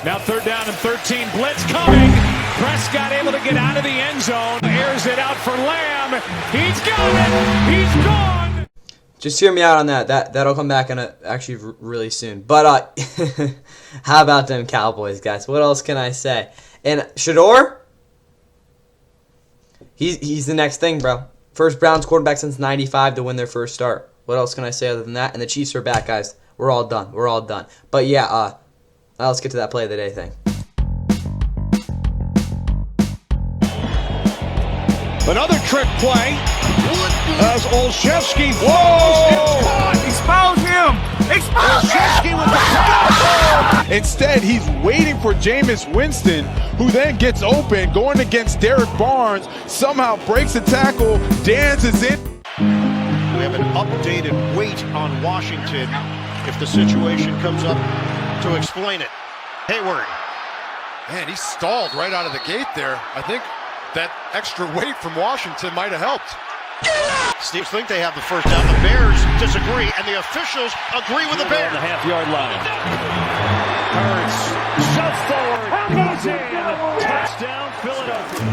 Now 3rd down and 13. Blitz coming. Prescott able to get out of the end zone. Airs it out for Lamb. He's got it. He's gone. Just hear me out on that. That'll come back in actually really soon. But how about them Cowboys, guys? What else can I say? And Shador, he's the next thing, bro. First Browns quarterback since '95 to win their first start. What else can I say other than that? And the Chiefs are back, guys. We're all done. We're all done. But yeah, let's get to that play of the day thing. Another trick play. As Olszewski. Whoa! Expose him! Expose him! With the Instead, he's waiting for Jameis Winston, who then gets open, going against Derek Barnes, somehow breaks the tackle, dances in. We have an updated weight on Washington if the situation comes up to explain it. Hayward. Man, he stalled right out of the gate there. I think that extra weight from Washington might have helped. Steelers think they have the first down. The Bears disagree, and the officials agree with the Bears. On the half-yard line. Hurts. Shove forward. He's in. Touchdown, Philadelphia.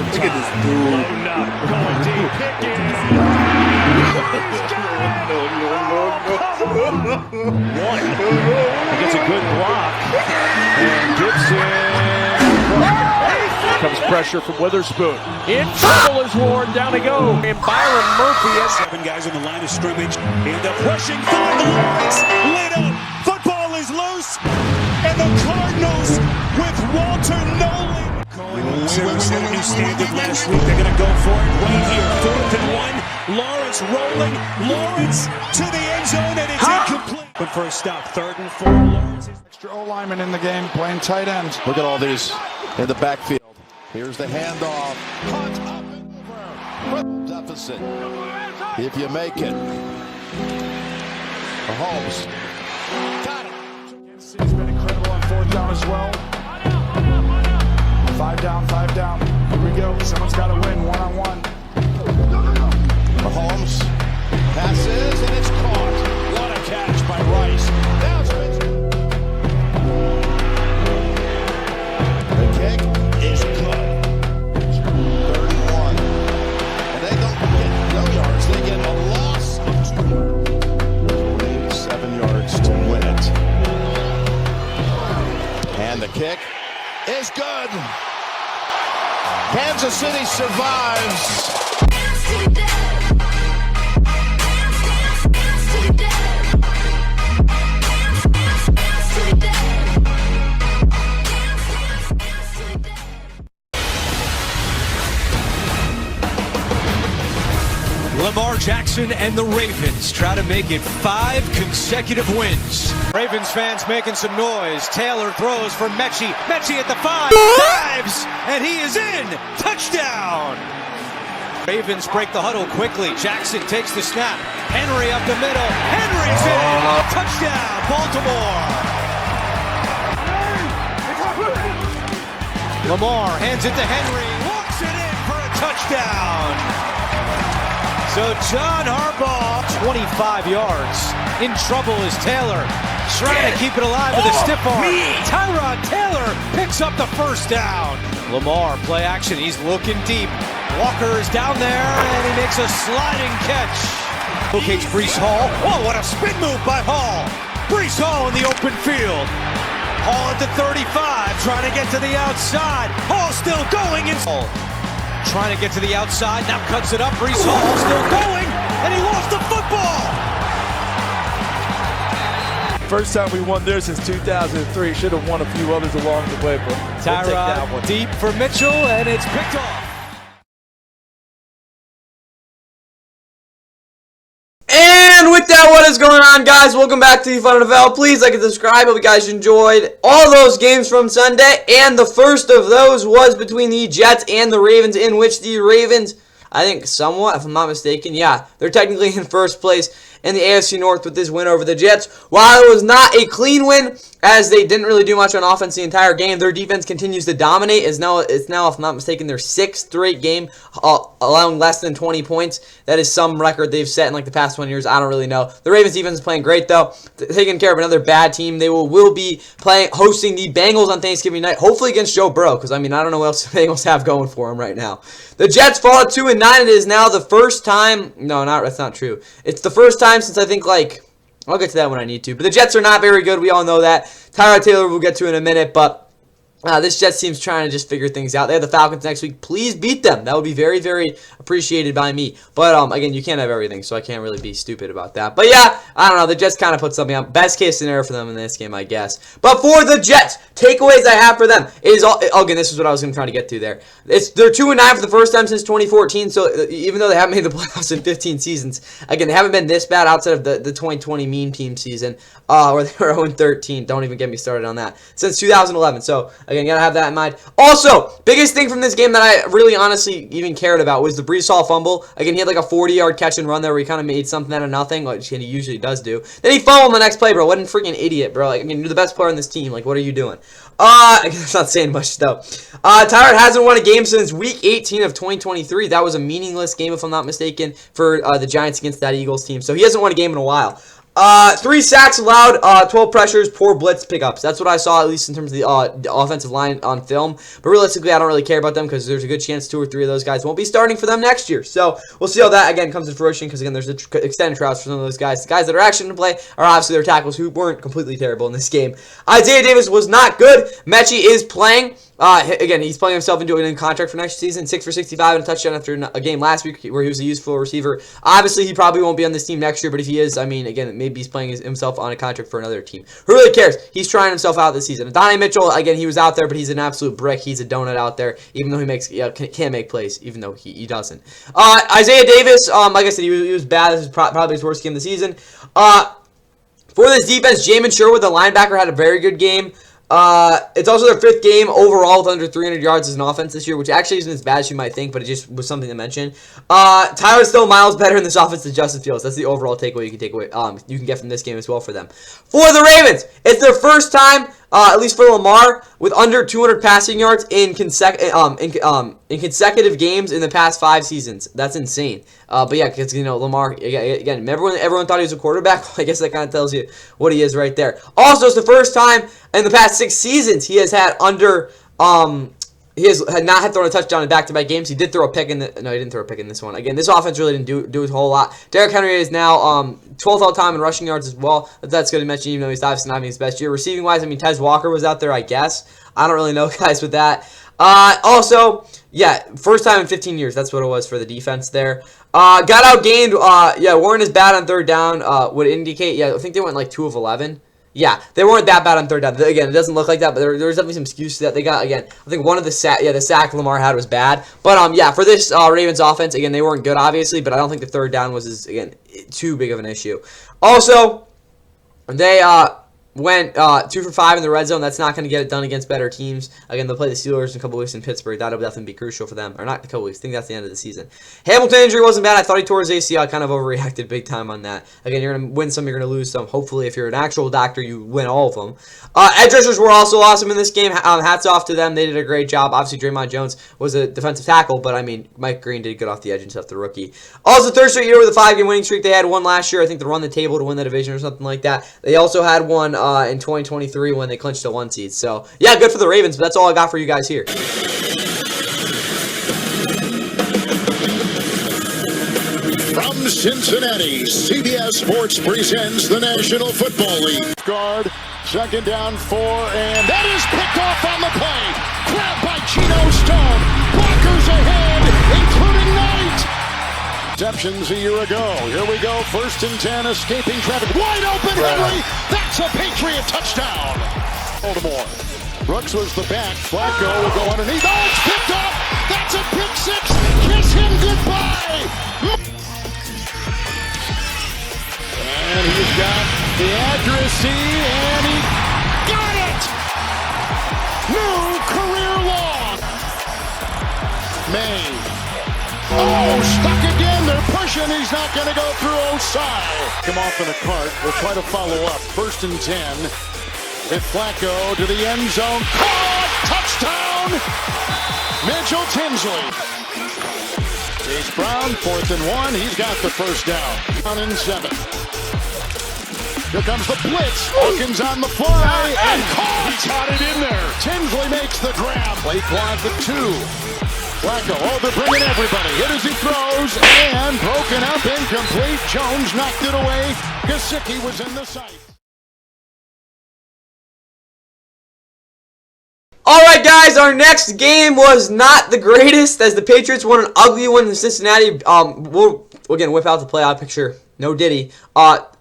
Look at this dude. Loading up. Going deep. Pickens. One. He gets a good block. And Gibson. Comes pressure from Witherspoon. In trouble is Ward. Down to go. And Byron Murphy has 7 guys on the line of scrimmage. And the pushing for the Lions. Lit up. Football is loose. And the Cardinals with Walter Nolan. Set a new standard last week. They're going to go for it right here. 4th and 1. Lawrence rolling. Lawrence to the end zone. And it's incomplete. But for a stop. 3rd and 4. Lawrence. Extra O-lineman in the game, playing tight end. Look at all these in the backfield. Here's the handoff. Cut up and over. Deficit. If you make it. Mahomes. Got it. He's been incredible on 4th down as well. 5 down, 5 down. Here we go. Someone's got to win one-on-one. Mahomes passes, and it's caught. What a catch by Rice. Now it's the kick is good. 31. And they don't get no yards. They get a loss of 2. 7 yards to win it. And the kick is good. Kansas City survives. Lamar Jackson and the Ravens try to make it 5 consecutive wins. Ravens fans making some noise. Taylor throws for Mechie. Mechie at the 5. Dives! And he is in! Touchdown! Ravens break the huddle quickly. Jackson takes the snap. Henry up the middle. Henry's in! Touchdown, Baltimore! Lamar hands it to Henry. Walks it in for a touchdown! So John Harbaugh, 25 yards. In trouble is Taylor. Trying to keep it alive with a stiff arm. Tyrod Taylor picks up the first down. Lamar, play action. He's looking deep. Walker is down there, and he makes a sliding catch. Locates Breece Hall. Oh, what a spin move by Hall. Breece Hall in the open field. Hall at the 35, trying to get to the outside. Hall still going in. Trying to get to the outside, now cuts it up. Breece Hall still going, and he lost the football. First time we won there since 2003. Should have won a few others along the way, but Tyrod deep for Mitchell, and it's picked off. And with that, what is going on, guys? Welcome back to the Fun NFL. Please like and subscribe. Hope you guys enjoyed all those games from Sunday. And the first of those was between the Jets and the Ravens, in which the Ravens, I think somewhat, if I'm not mistaken, yeah, they're technically in first place in the AFC North with this win over the Jets. While it was not a clean win, as they didn't really do much on offense the entire game. Their defense continues to dominate. It's now, if I'm not mistaken, their 6th straight game allowing less than 20 points. That is some record they've set in like the past 20 years. I don't really know. The Ravens defense is playing great though, taking care of another bad team. They will be hosting the Bengals on Thanksgiving night, hopefully against Joe Burrow, because I mean I don't know what else the Bengals have going for them right now. The Jets fall at 2-9. It is now the first time. No, that's not true. It's the first time since I think like. I'll get to that when I need to. But the Jets are not very good. We all know that. Tyrod Taylor we'll get to in a minute. But this Jets team's trying to just figure things out. They have the Falcons next week. Please beat them. That would be very, very appreciated by me. But, again, you can't have everything, so I can't really be stupid about that. But, yeah, I don't know. The Jets kind of put something up. Best case scenario for them in this game, I guess. But for the Jets, takeaways I have for them is, again, this is what I was going to try to get to there. They're 2-9 for the first time since 2014, so even though they haven't made the playoffs in 15 seasons, again, they haven't been this bad outside of the 2020 Mean Team season, where they were 0-13. Don't even get me started on that. Since 2011. So, again, you got to have that in mind. Also, biggest thing from this game that I really honestly even cared about was the Breece Hall fumble. Again, he had like a 40-yard catch and run there where he kind of made something out of nothing, which he usually does do. Then he fumbled on the next play, bro. What a freaking idiot, bro. Like, I mean, you're the best player on this team. Like, what are you doing? I guess that's not saying much, though. Tyrod hasn't won a game since Week 18 of 2023. That was a meaningless game, if I'm not mistaken, for the Giants against that Eagles team. So he hasn't won a game in a while. 3 sacks allowed, 12 pressures, poor blitz pickups. That's what I saw, at least in terms of the offensive line on film. But realistically, I don't really care about them because there's a good chance 2 or 3 of those guys won't be starting for them next year. So we'll see how that, again, comes to fruition because, again, there's extended trials for some of those guys. The guys that are actually going to play are obviously their tackles who weren't completely terrible in this game. Isaiah Davis was not good. Mechie is playing. Again, he's playing himself into a new contract for next season. 6 for 65 and a touchdown after a game last week where he was a useful receiver. Obviously, he probably won't be on this team next year, but if he is, I mean, again, maybe he's playing himself on a contract for another team. Who really cares? He's trying himself out this season. Donnie Mitchell, again, he was out there, but he's an absolute brick. He's a donut out there, even though he can't make plays, even though he doesn't. Isaiah Davis, like I said, he was bad. This is probably his worst game of the season. For this defense, Jamin Sherwood, the linebacker, had a very good game. It's also their 5th game overall with under 300 yards as an offense this year, which actually isn't as bad as you might think, but it just was something to mention. Tyler's still miles better in this offense than Justin Fields. That's the overall takeaway you can take away. You can get from this game as well for them. For the Ravens, it's their first time, at least for Lamar, with under 200 passing yards in consecutive games in the past 5 seasons. That's insane. But yeah, because Lamar again. Remember when everyone thought he was a quarterback? I guess that kind of tells you what he is right there. Also, it's the first time in the past 6 seasons he has had under he had not had thrown a touchdown in back-to-back games. He did throw a pick in no, he didn't throw a pick in this one. Again, this offense really didn't do a whole lot. Derrick Henry is now 12th all-time in rushing yards as well. That's good to mention, even though he's obviously not having his best year. Receiving-wise, I mean, Tez Walker was out there, I guess. I don't really know, guys, with that. Also, yeah, first time in 15 years. That's what it was for the defense there. Got outgained. Yeah, Warren is bad on 3rd down. Would indicate, yeah, I think they went like 2 of 11. Yeah, they weren't that bad on 3rd down. Again, it doesn't look like that, but there was definitely some excuses that they got. Again, I think one of the sack Lamar had was bad. But yeah, for this Ravens offense, again, they weren't good, obviously, but I don't think the 3rd down was too big of an issue. Also, they went 2 for 5 in the red zone. That's not going to get it done against better teams. Again, they'll play the Steelers in a couple weeks in Pittsburgh. That'll definitely be crucial for them. Or not a couple weeks. I think that's the end of the season. Hamilton injury wasn't bad. I thought he tore his ACL. I kind of overreacted big time on that. Again, you're going to win some, you're going to lose some. Hopefully, if you're an actual doctor, you win all of them. Edge rushers were also awesome in this game. Hats off to them. They did a great job. Obviously, Draymond Jones was a defensive tackle, but I mean, Mike Green did good off the edge and stuff, the rookie. Also, 3rd straight year with a 5-game winning streak. They had one last year, I think, to run the table to win the division or something like that. They also had one in 2023 when they clinched the 1 seed. So, yeah, good for the Ravens, but that's all I got for you guys here. From Cincinnati, CBS Sports presents the National Football League. Guard, 2nd down 4, and that is picked off on the play. Grabbed by Geno Stone. Blockers ahead, including Knight. Receptions a year ago. Here we go, 1st and 10, escaping traffic. Wide open, Henry. That's a Patriot touchdown. Baltimore. Brooks was the back. Flacco will go underneath. Oh, it's picked up. That's a pick 6. Kiss him goodbye. And he's got the accuracy, and he got it. New career long. May. Oh, stuck again. They're pushing. He's not going to go through Osai. Come off in a cart. We'll try to follow up. 1st and 10. With Flacco to the end zone. Caught! Touchdown! Mitchell Tinsley. Chase Brown, 4th and 1. He's got the first down. Down in 7. Here comes the blitz. Hawkins on the fly and caught. He got it in there. Tinsley makes the grab. Play clock at 2. Flacco, they're bringing everybody. Hit as he throws and broken up, incomplete. Jones knocked it away. Gesicki was in the sight. Alright guys, our next game was not the greatest as the Patriots won an ugly one in Cincinnati. We'll again whip out the playoff picture. No Diddy.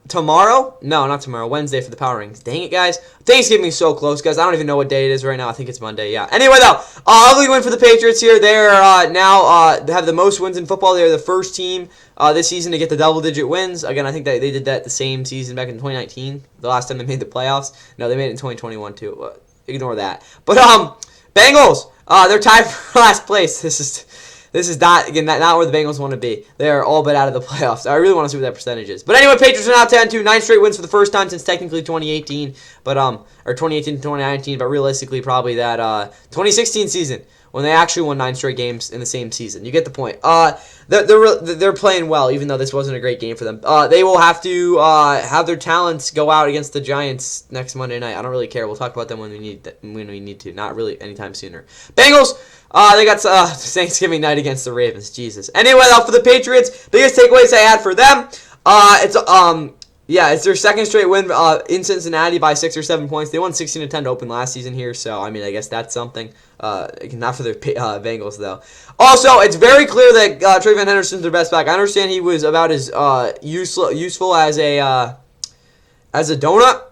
Tomorrow? No, not tomorrow. Wednesday for the Power Rings. Dang it, guys. Thanksgiving is so close, guys. I don't even know what day it is right now. I think it's Monday. Yeah. Anyway, though, ugly win for the Patriots here. They're now they have the most wins in football. They're the first team this season to get the double-digit wins. Again, I think they did that the same season back in 2019, the last time they made the playoffs. No, they made it in 2021 too. Ignore that. But Bengals, they're tied for last place. This is not, again, not where the Bengals want to be. They are all but out of the playoffs. I really want to see what that percentage is. But anyway, Patriots are now 10-2, 9 straight wins for the first time since technically 2018, but or 2018 to 2019, but realistically probably that 2016 season when they actually won 9 straight games in the same season. You get the point. They're playing well, even though this wasn't a great game for them. They will have to have their talents go out against the Giants next Monday night. I don't really care. We'll talk about them when we need to. Not really anytime sooner. Bengals. They got Thanksgiving night against the Ravens. Jesus. Anyway, though, for the Patriots, biggest takeaways I had for them, it's their second straight win in Cincinnati by 6 or 7 points. They won 16-10 to open last season here, so I mean, I guess that's something. Not for the Bengals though. Also, it's very clear that Trayvon Henderson's their best back. I understand he was about as useful as a donut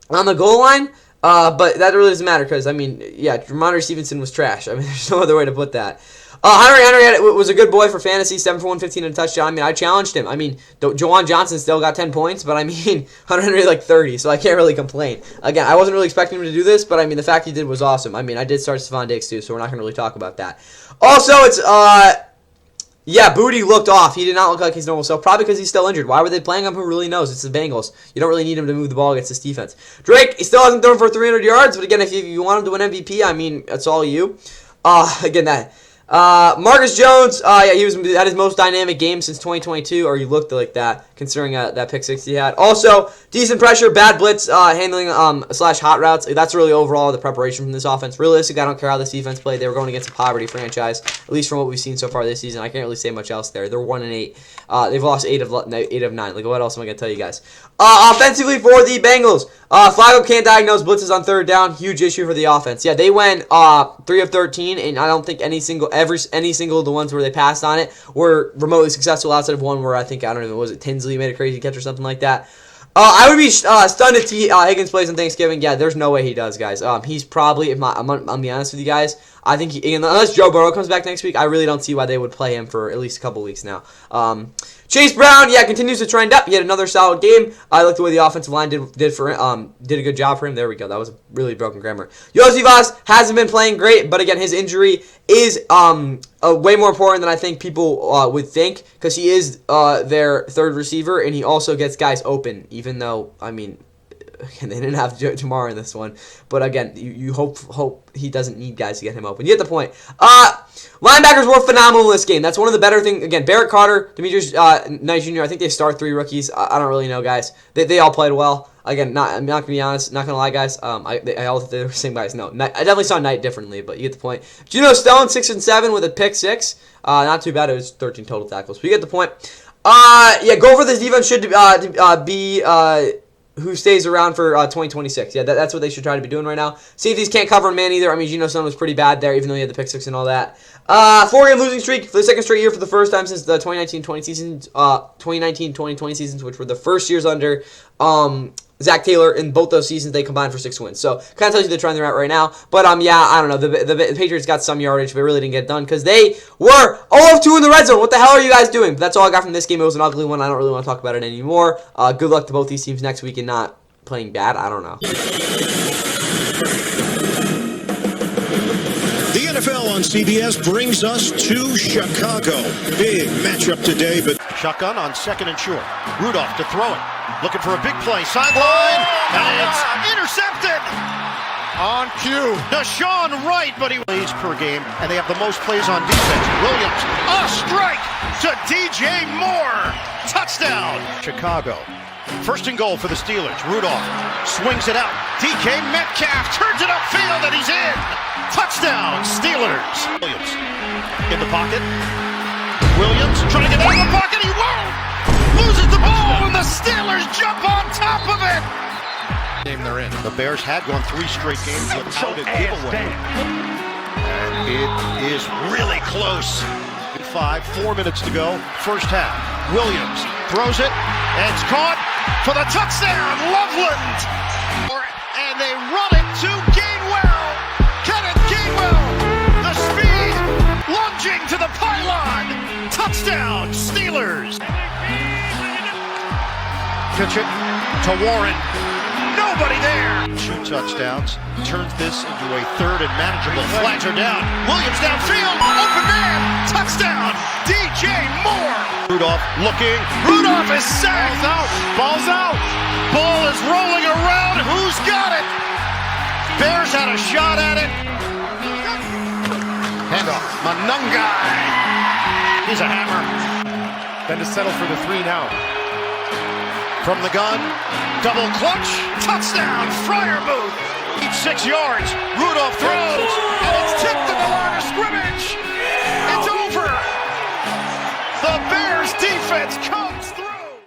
on the goal line. But that really doesn't matter because, I mean, yeah, Ramondre Stevenson was trash. I mean, there's no other way to put that. Henry was a good boy for fantasy, 7 for 115 and a touchdown. I mean, I challenged him. I mean, Jawan Johnson still got 10 points, but I mean, Hunter Henry like 30, so I can't really complain. Again, I wasn't really expecting him to do this, but I mean, the fact he did was awesome. I mean, I did start Stephon Diggs too, so we're not going to really talk about that. Also, it's, yeah, Booty looked off. He did not look like his normal self, probably because he's still injured. Why were they playing him? Who really knows? It's the Bengals. You don't really need him to move the ball against this defense. Drake, he still hasn't thrown for 300 yards, but again, if you want him to win MVP, I mean, that's all you. Again, that. Marcus Jones, yeah, he was at his most dynamic game since 2022, or he looked like that, considering that pick 6 he had. Also, decent pressure, bad blitz, handling slash hot routes. That's really overall the preparation from this offense. Realistically, I don't care how this defense played. They were going against a poverty franchise, at least from what we've seen so far this season. I can't really say much else there. They're 1-8. They've lost 8 of 9. Like, what else am I going to tell you guys? Offensively for the Bengals, Flacco can't diagnose blitzes on third down. Huge issue for the offense. Yeah, they went 3 of 13, and I don't think any single of the ones where they passed on it were remotely successful outside of one where I think, I don't know, was it Tinsley made a crazy catch or something like that. I would be stunned if Higgins plays on Thanksgiving. Yeah, there's no way he does, guys. He's probably, I'm going to be honest with you guys, I think unless Joe Burrow comes back next week, I really don't see why they would play him for at least a couple weeks now. Chase Brown, yeah, continues to trend up. He had another solid game. I like the way the offensive line did a good job for him. There we go. That was really broken grammar. Yossi Vaz hasn't been playing great, but again, his injury is way more important than I think people would think, because he is their third receiver, and he also gets guys open, even though, I mean, they didn't have Jamar in this one. But again, you hope he doesn't need guys to get him open. You get the point. Linebackers were phenomenal in this game. That's one of the better things. Again, Barrett Carter, Demetrius Knight Jr., I think they start 3 rookies. I don't really know, guys. They all played well. Again, I'm not going to be honest. Not going to lie, guys. I all thought they were the same guys. No, I definitely saw Knight differently, but you get the point. Geno Stone, 6 and 7 with a pick 6. Not too bad. It was 13 total tackles. But you get the point. Yeah, go for this defense should be who stays around for 2026. Yeah, that's what they should try to be doing right now. Safeties can't cover man either. I mean, Geno Stone was pretty bad there, even though he had the pick 6 and all that. 4-game losing streak for the second straight year for the first time since the 2019-20 seasons, 2019-2020 seasons, which were the first years under Zach Taylor. In both those seasons, they combined for 6 wins. So, kind of tells you the trend they're at right now. But, yeah, I don't know. The Patriots got some yardage, but really didn't get it done because they were 0-2 in the red zone. What the hell are you guys doing? But that's all I got from this game. It was an ugly one. I don't really want to talk about it anymore. Good luck to both these teams next week and not playing bad. I don't know. The NFL on CBS brings us to Chicago. Big matchup today, but Shotgun on 2nd and short. Rudolph to throw it. looking for a big play, sideline, and it's intercepted. On cue, Deshaun Wright, but he plays per game, and they have the most plays on defense. Williams, a strike to DJ Moore, touchdown. Chicago, first and goal for the Steelers. Rudolph swings it out. DK Metcalf turns it upfield, and he's in. Touchdown, Steelers. Williams in the pocket. Williams trying to get out of the pocket. He won't. Loses the ball, and the Steelers jump on top of it. They're in. The Bears had gone 3 straight games without a giveaway. And it is really close. 4 minutes to go. First half. Williams throws it, and it's caught for the touchdown. Loveland. And they run it to Gainwell. Kenneth Gainwell. The speed. Lunging to the pylon. Touchdown, Steelers. Pitch it to Warren. Nobody there. 2 touchdowns. Turns this into a 3rd and manageable. Flags are down. Williams downfield. Open man. Touchdown. DJ Moore. Rudolph looking. Rudolph is sacked. Ball's out. Ball is rolling around. Who's got it? Bears had a shot at it. Handoff. Manungai. He's a hammer. Then to settle for the 3 now. From the gun, double clutch, touchdown, Freiermuth. 6 yards, Rudolph throws, and it's tipped to the line of scrimmage. It's over. The Bears defense comes through.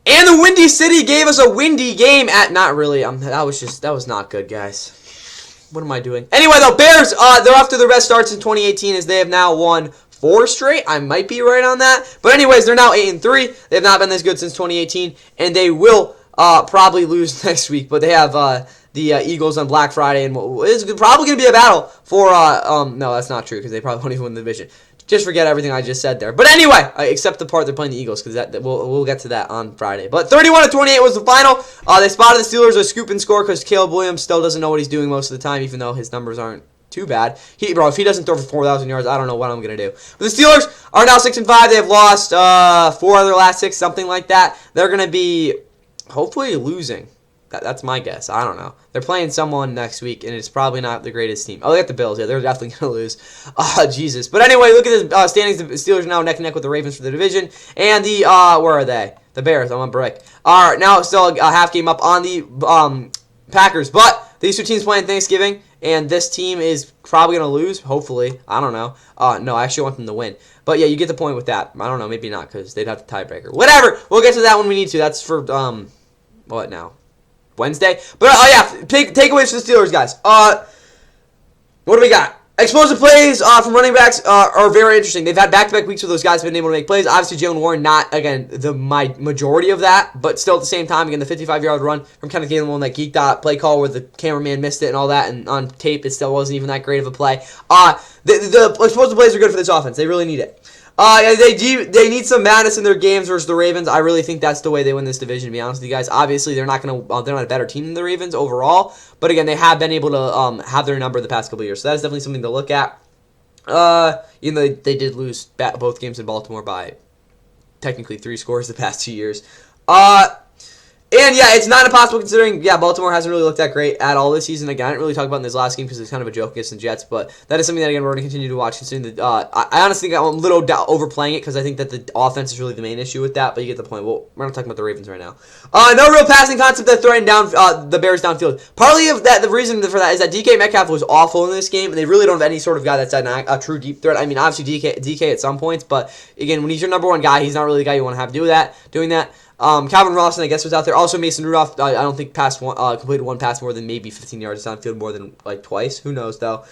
And the Windy City gave us a windy game at, not really, that was not good, guys. What am I doing? Anyway, though, Bears, they're off to their best starts in 2018 as they have now won 4 straight. I might be right on that. But anyways, they're now 8-3. They have not been this good since 2018. And they will probably lose next week. But they have the Eagles on Black Friday. And it's probably going to be a battle for... no, that's not true because they probably won't even win the division. Just forget everything I just said there. But anyway, except the part they're playing the Eagles because we'll get to that on Friday. But 31-28 was the final. They spotted the Steelers a scoop and score because Caleb Williams still doesn't know what he's doing most of the time, even though his numbers aren't too bad. If he doesn't throw for 4,000 yards, I don't know what I'm going to do. But the Steelers are now 6-5. They have lost 4 of their last 6, something like that. They're going to be hopefully losing. That's my guess. I don't know. They're playing someone next week, and it's probably not the greatest team. Oh, they got the Bills. Yeah, they're definitely going to lose. Jesus. But anyway, look at the standings. The Steelers are now neck and neck with the Ravens for the division. And the, where are they? The Bears. I'm on break. All right, now still a half game up on the Packers. But these 2 teams playing Thanksgiving, and this team is probably going to lose, hopefully. I don't know. No, I actually want them to win. But yeah, you get the point with that. I don't know. Maybe not because they'd have the tiebreaker. Whatever. We'll get to that when we need to. That's for, what now? Wednesday. But, yeah, takeaways for the Steelers, guys. What do we got? Explosive plays from running backs are very interesting. They've had back-to-back weeks where those guys have been able to make plays. Obviously, Jalen Warren, not, again, my majority of that, but still at the same time, again, the 55-yard run from Kenneth Gainwell on that geeked out play call where the cameraman missed it and all that, and on tape, it still wasn't even that great of a play. The explosive plays are good for this offense. They really need it. They need some madness in their games versus the Ravens. I really think that's the way they win this division, to be honest with you guys. Obviously, they're not a better team than the Ravens overall, but again, they have been able to have their number the past couple of years, so that's definitely something to look at. Even though they did lose both games in Baltimore by technically 3 scores the past 2 years. And yeah, it's not impossible considering, Baltimore hasn't really looked that great at all this season. Again, I didn't really talk about in this last game because it's kind of a joke against the Jets, but that is something that, again, we're going to continue to watch. Considering I honestly think I'm a little overplaying it because I think that the offense is really the main issue with that, but you get the point. Well, we're not talking about the Ravens right now. No real passing concept that threatened down the Bears downfield. Partly of that, the reason for that is that DK Metcalf was awful in this game, and they really don't have any sort of guy that's a true deep threat. I mean, obviously DK at some points, but again, when he's your number 1 guy, he's not really the guy you want to have doing that. Calvin Rawson, I guess, was out there. Also, Mason Rudolph, I don't think completed 1 pass more than maybe 15 yards downfield, more than like twice. Who knows, though.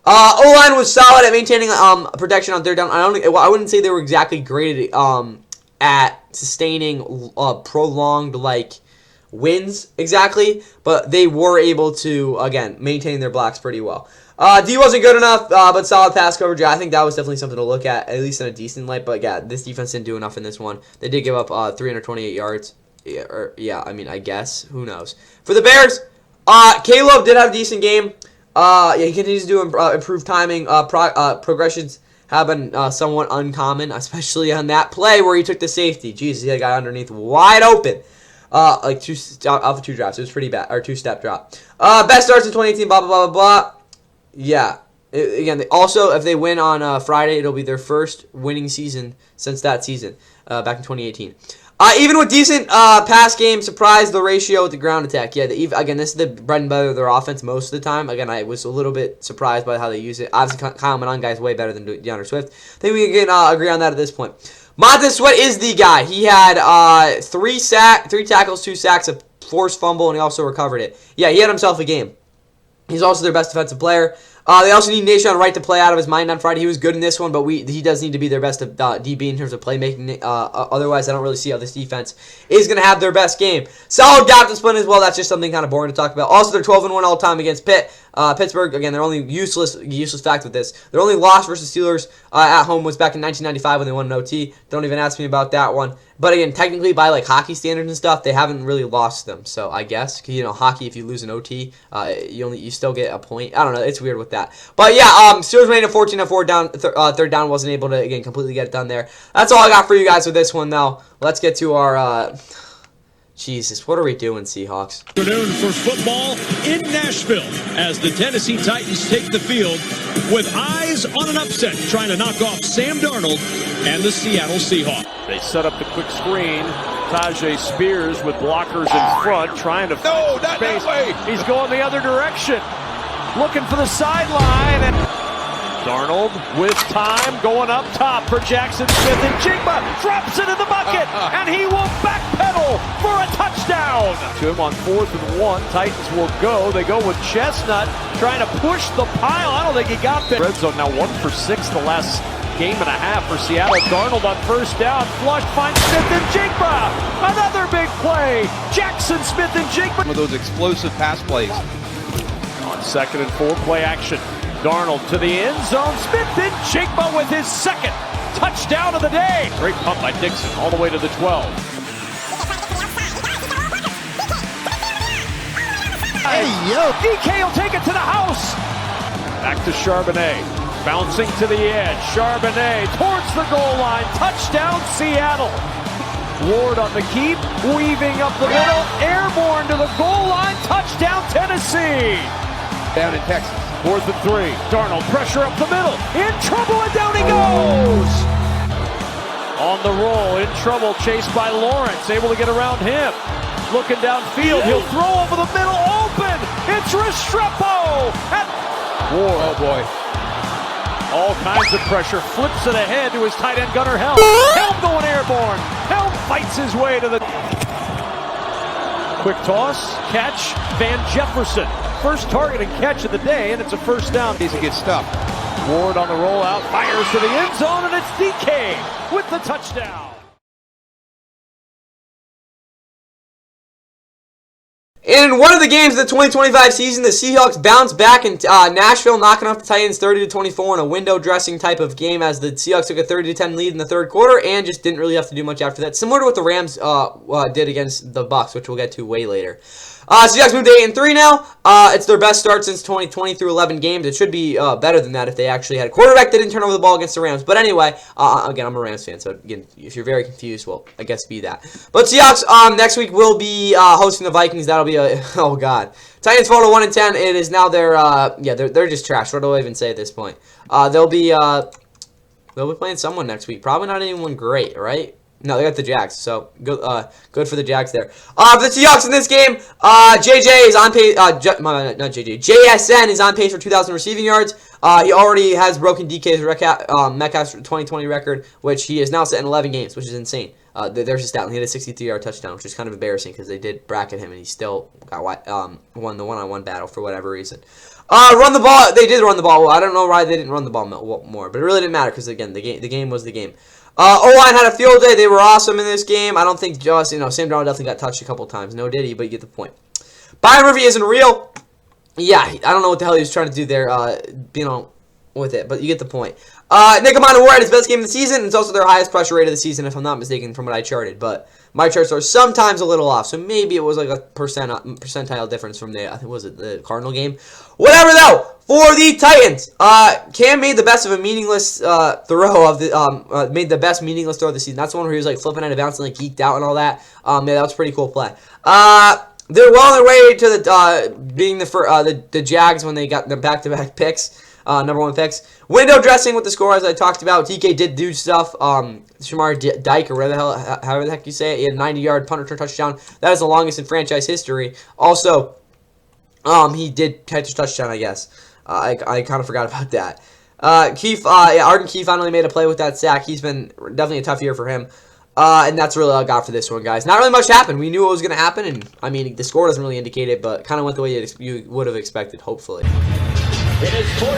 O-line was solid at maintaining protection on 3rd down. I wouldn't say they were exactly great at sustaining prolonged wins exactly, but they were able to, again, maintain their blocks pretty well. D wasn't good enough, but solid pass coverage. I think that was definitely something to look at least in a decent light. But yeah, this defense didn't do enough in this one. They did give up 328 yards. I guess. Who knows? For the Bears, Caleb did have a decent game. He continues to do improve timing. Progressions have been somewhat uncommon, especially on that play where he took the safety. Jesus, he had a guy underneath wide open. Like off of 2 drops. It was pretty bad. Or 2-step drop. Best starts in 2018, blah, blah, blah, blah, blah. Yeah. Again, also, if they win on Friday, it'll be their first winning season since that season, back in 2018. Even with decent pass game, surprised the ratio with the ground attack. Yeah, again, this is the bread and butter of their offense most of the time. Again, I was a little bit surprised by how they use it. Obviously, Kyle Monangai is way better than DeAndre Swift. I think we can agree on that at this point. Montez Sweat is the guy. He had 3 tackles, 2 sacks, a forced fumble, and he also recovered it. Yeah, he had himself a game. He's also their best defensive player. They also need Nation Wright to play out of his mind on Friday. He was good in this one, but he does need to be their best DB in terms of playmaking. Otherwise, I don't really see how this defense is going to have their best game. Solid gap discipline as well. That's just something kind of boring to talk about. Also, they're 12-1 all time against Pittsburgh. Again, they're only useless fact with this. Their only loss versus Steelers at home was back in 1995 when they won an OT. Don't even ask me about that one. But again, technically by like hockey standards and stuff, they haven't really lost them. So I guess hockey, if you lose an OT, you still get a point. I don't know. It's weird with that. But yeah, Steelers made a 14-4 down. Third down, wasn't able to again completely get it done there. That's all I got for you guys with this one though. Let's get to our. Jesus, what are we doing, Seahawks? Afternoon for football in Nashville as the Tennessee Titans take the field with eyes on an upset, trying to knock off Sam Darnold and the Seattle Seahawks. They set up the quick screen. Tajay Spears with blockers in front, trying to No, not space. that way. He's going the other direction, looking for the sideline. And Darnold with time, going up top for Jackson Smith, and Jigba drops it in the bucket, and he will backpedal for a touchdown. To him on 4th and 1, Titans will go. They go with Chestnut, trying to push the pile. I don't think he got there. Red zone now 1 for 6 the last game and a half for Seattle. Darnold on 1st down, flush, finds Smith and Jigba. Another big play. Jackson Smith and Jigba. Some of those explosive pass plays. On 2nd and 4, play action. Darnold to the end zone. Smith and Jigba with his 2nd touchdown of the day. Great pump by Dixon all the way to the 12. Hey, yo. DK will take it to the house. Back to Charbonnet. Bouncing to the edge. Charbonnet towards the goal line. Touchdown, Seattle. Ward on the keep. Weaving up the middle. Airborne to the goal line. Touchdown, Tennessee. Down in Texas. 4th and 3. Darnold, pressure up the middle. In trouble, and down he goes. On the roll, in trouble, chased by Lawrence. Able to get around him. Looking downfield, he'll throw over the middle, open. It's Restrepo. Ward. Oh, boy. All kinds of pressure. Flips it ahead to his tight end, Gunnar Helm. Helm going airborne. Helm fights his way to the... Quick toss, catch, Van Jefferson. First target and catch of the day, and it's a 1st down. Needs to get stuffed. Ward on the rollout, fires to the end zone, and it's DK with the touchdown. In one of the games of the 2025 season, the Seahawks bounced back in Nashville, knocking off the Titans 30-24 in a window dressing type of game as the Seahawks took a 30-10 lead in the 3rd quarter and just didn't really have to do much after that. Similar to what the Rams did against the Bucs, which we'll get to way later. Seahawks moved to 8-3 now. It's their best start since 2020 through 11 games. It should be better than that if they actually had a quarterback that didn't turn over the ball against the Rams. But anyway, again, I'm a Rams fan, so again, if you're very confused, well, I guess be that. But Seahawks next week will be hosting the Vikings. That'll be a oh god. Titans fall to 1-10. It is now their they're just trash. What do I even say at this point? They'll be playing someone next week. Probably not anyone great, right? No, they got the Jags, so good for the Jags there. For the Seahawks in this game, JJ is on pace. Not JJ. JSN is on pace for 2,000 receiving yards. He already has broken DK's Metcalf's 2020 record, which he is now set in 11 games, which is insane. There's his stat. He had a 63-yard touchdown, which is kind of embarrassing because they did bracket him, and he still got won the one-on-one battle for whatever reason. Run the ball. They did run the ball. Well, I don't know why they didn't run the ball more, but it really didn't matter because again, the game was the game. O-line had a field day. They were awesome in this game. I don't think Sam Darnold definitely got touched a couple times. No did he, but you get the point. Byron Murphy isn't real. Yeah, I don't know what the hell he was trying to do there, with it, but you get the point. Nick Ward had his best game of the season. It's also their highest pressure rate of the season, if I'm not mistaken, from what I charted. But my charts are sometimes a little off, so maybe it was like a percentile difference from the, I think, was it the Cardinal game? Whatever, though. For the Titans, Cam made the best of a meaningless throw of the made the best meaningless throw of the season. That's the one where he was like flipping out of bounds and like geeked out and all that. Yeah, that was a pretty cool play. They're well on their way to the being the Jags when they got the back-to-back picks, #1 picks. Window dressing with the score as I talked about. TK did do stuff. Shamar Dyke or however the heck you say it, he had a 90-yard punt return touchdown. That is the longest in franchise history. Also, he did catch a touchdown, I guess. I kind of forgot about that. Arden Key finally made a play with that sack. He's been definitely a tough year for him. And that's really all I got for this one, guys. Not really much happened. We knew what was going to happen, and, I mean, the score doesn't really indicate it, but kind of went the way you would have expected, hopefully.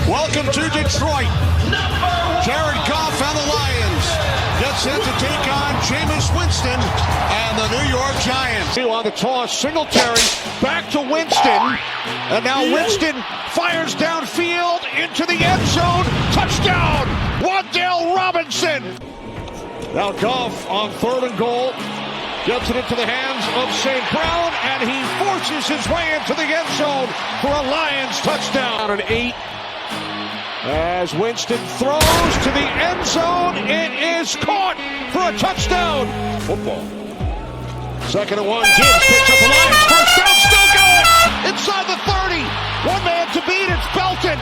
Welcome to Detroit. Jared Goff and the Lions gets set to take on Jameis Winston and the New York Giants. On the toss, Singletary back to Winston, and now Winston fires downfield into the end zone. Touchdown, Wan'Dale Robinson. Now Goff on 3rd and goal. Gets it into the hands of St. Brown, and he forces his way into the end zone for a Lions touchdown. An 8 as Winston throws to the end zone. It is caught for a touchdown. Football. 2nd and 1. Gibbs picks up the Lions. First down, still going. Inside the 30. One man to beat. It's Belton.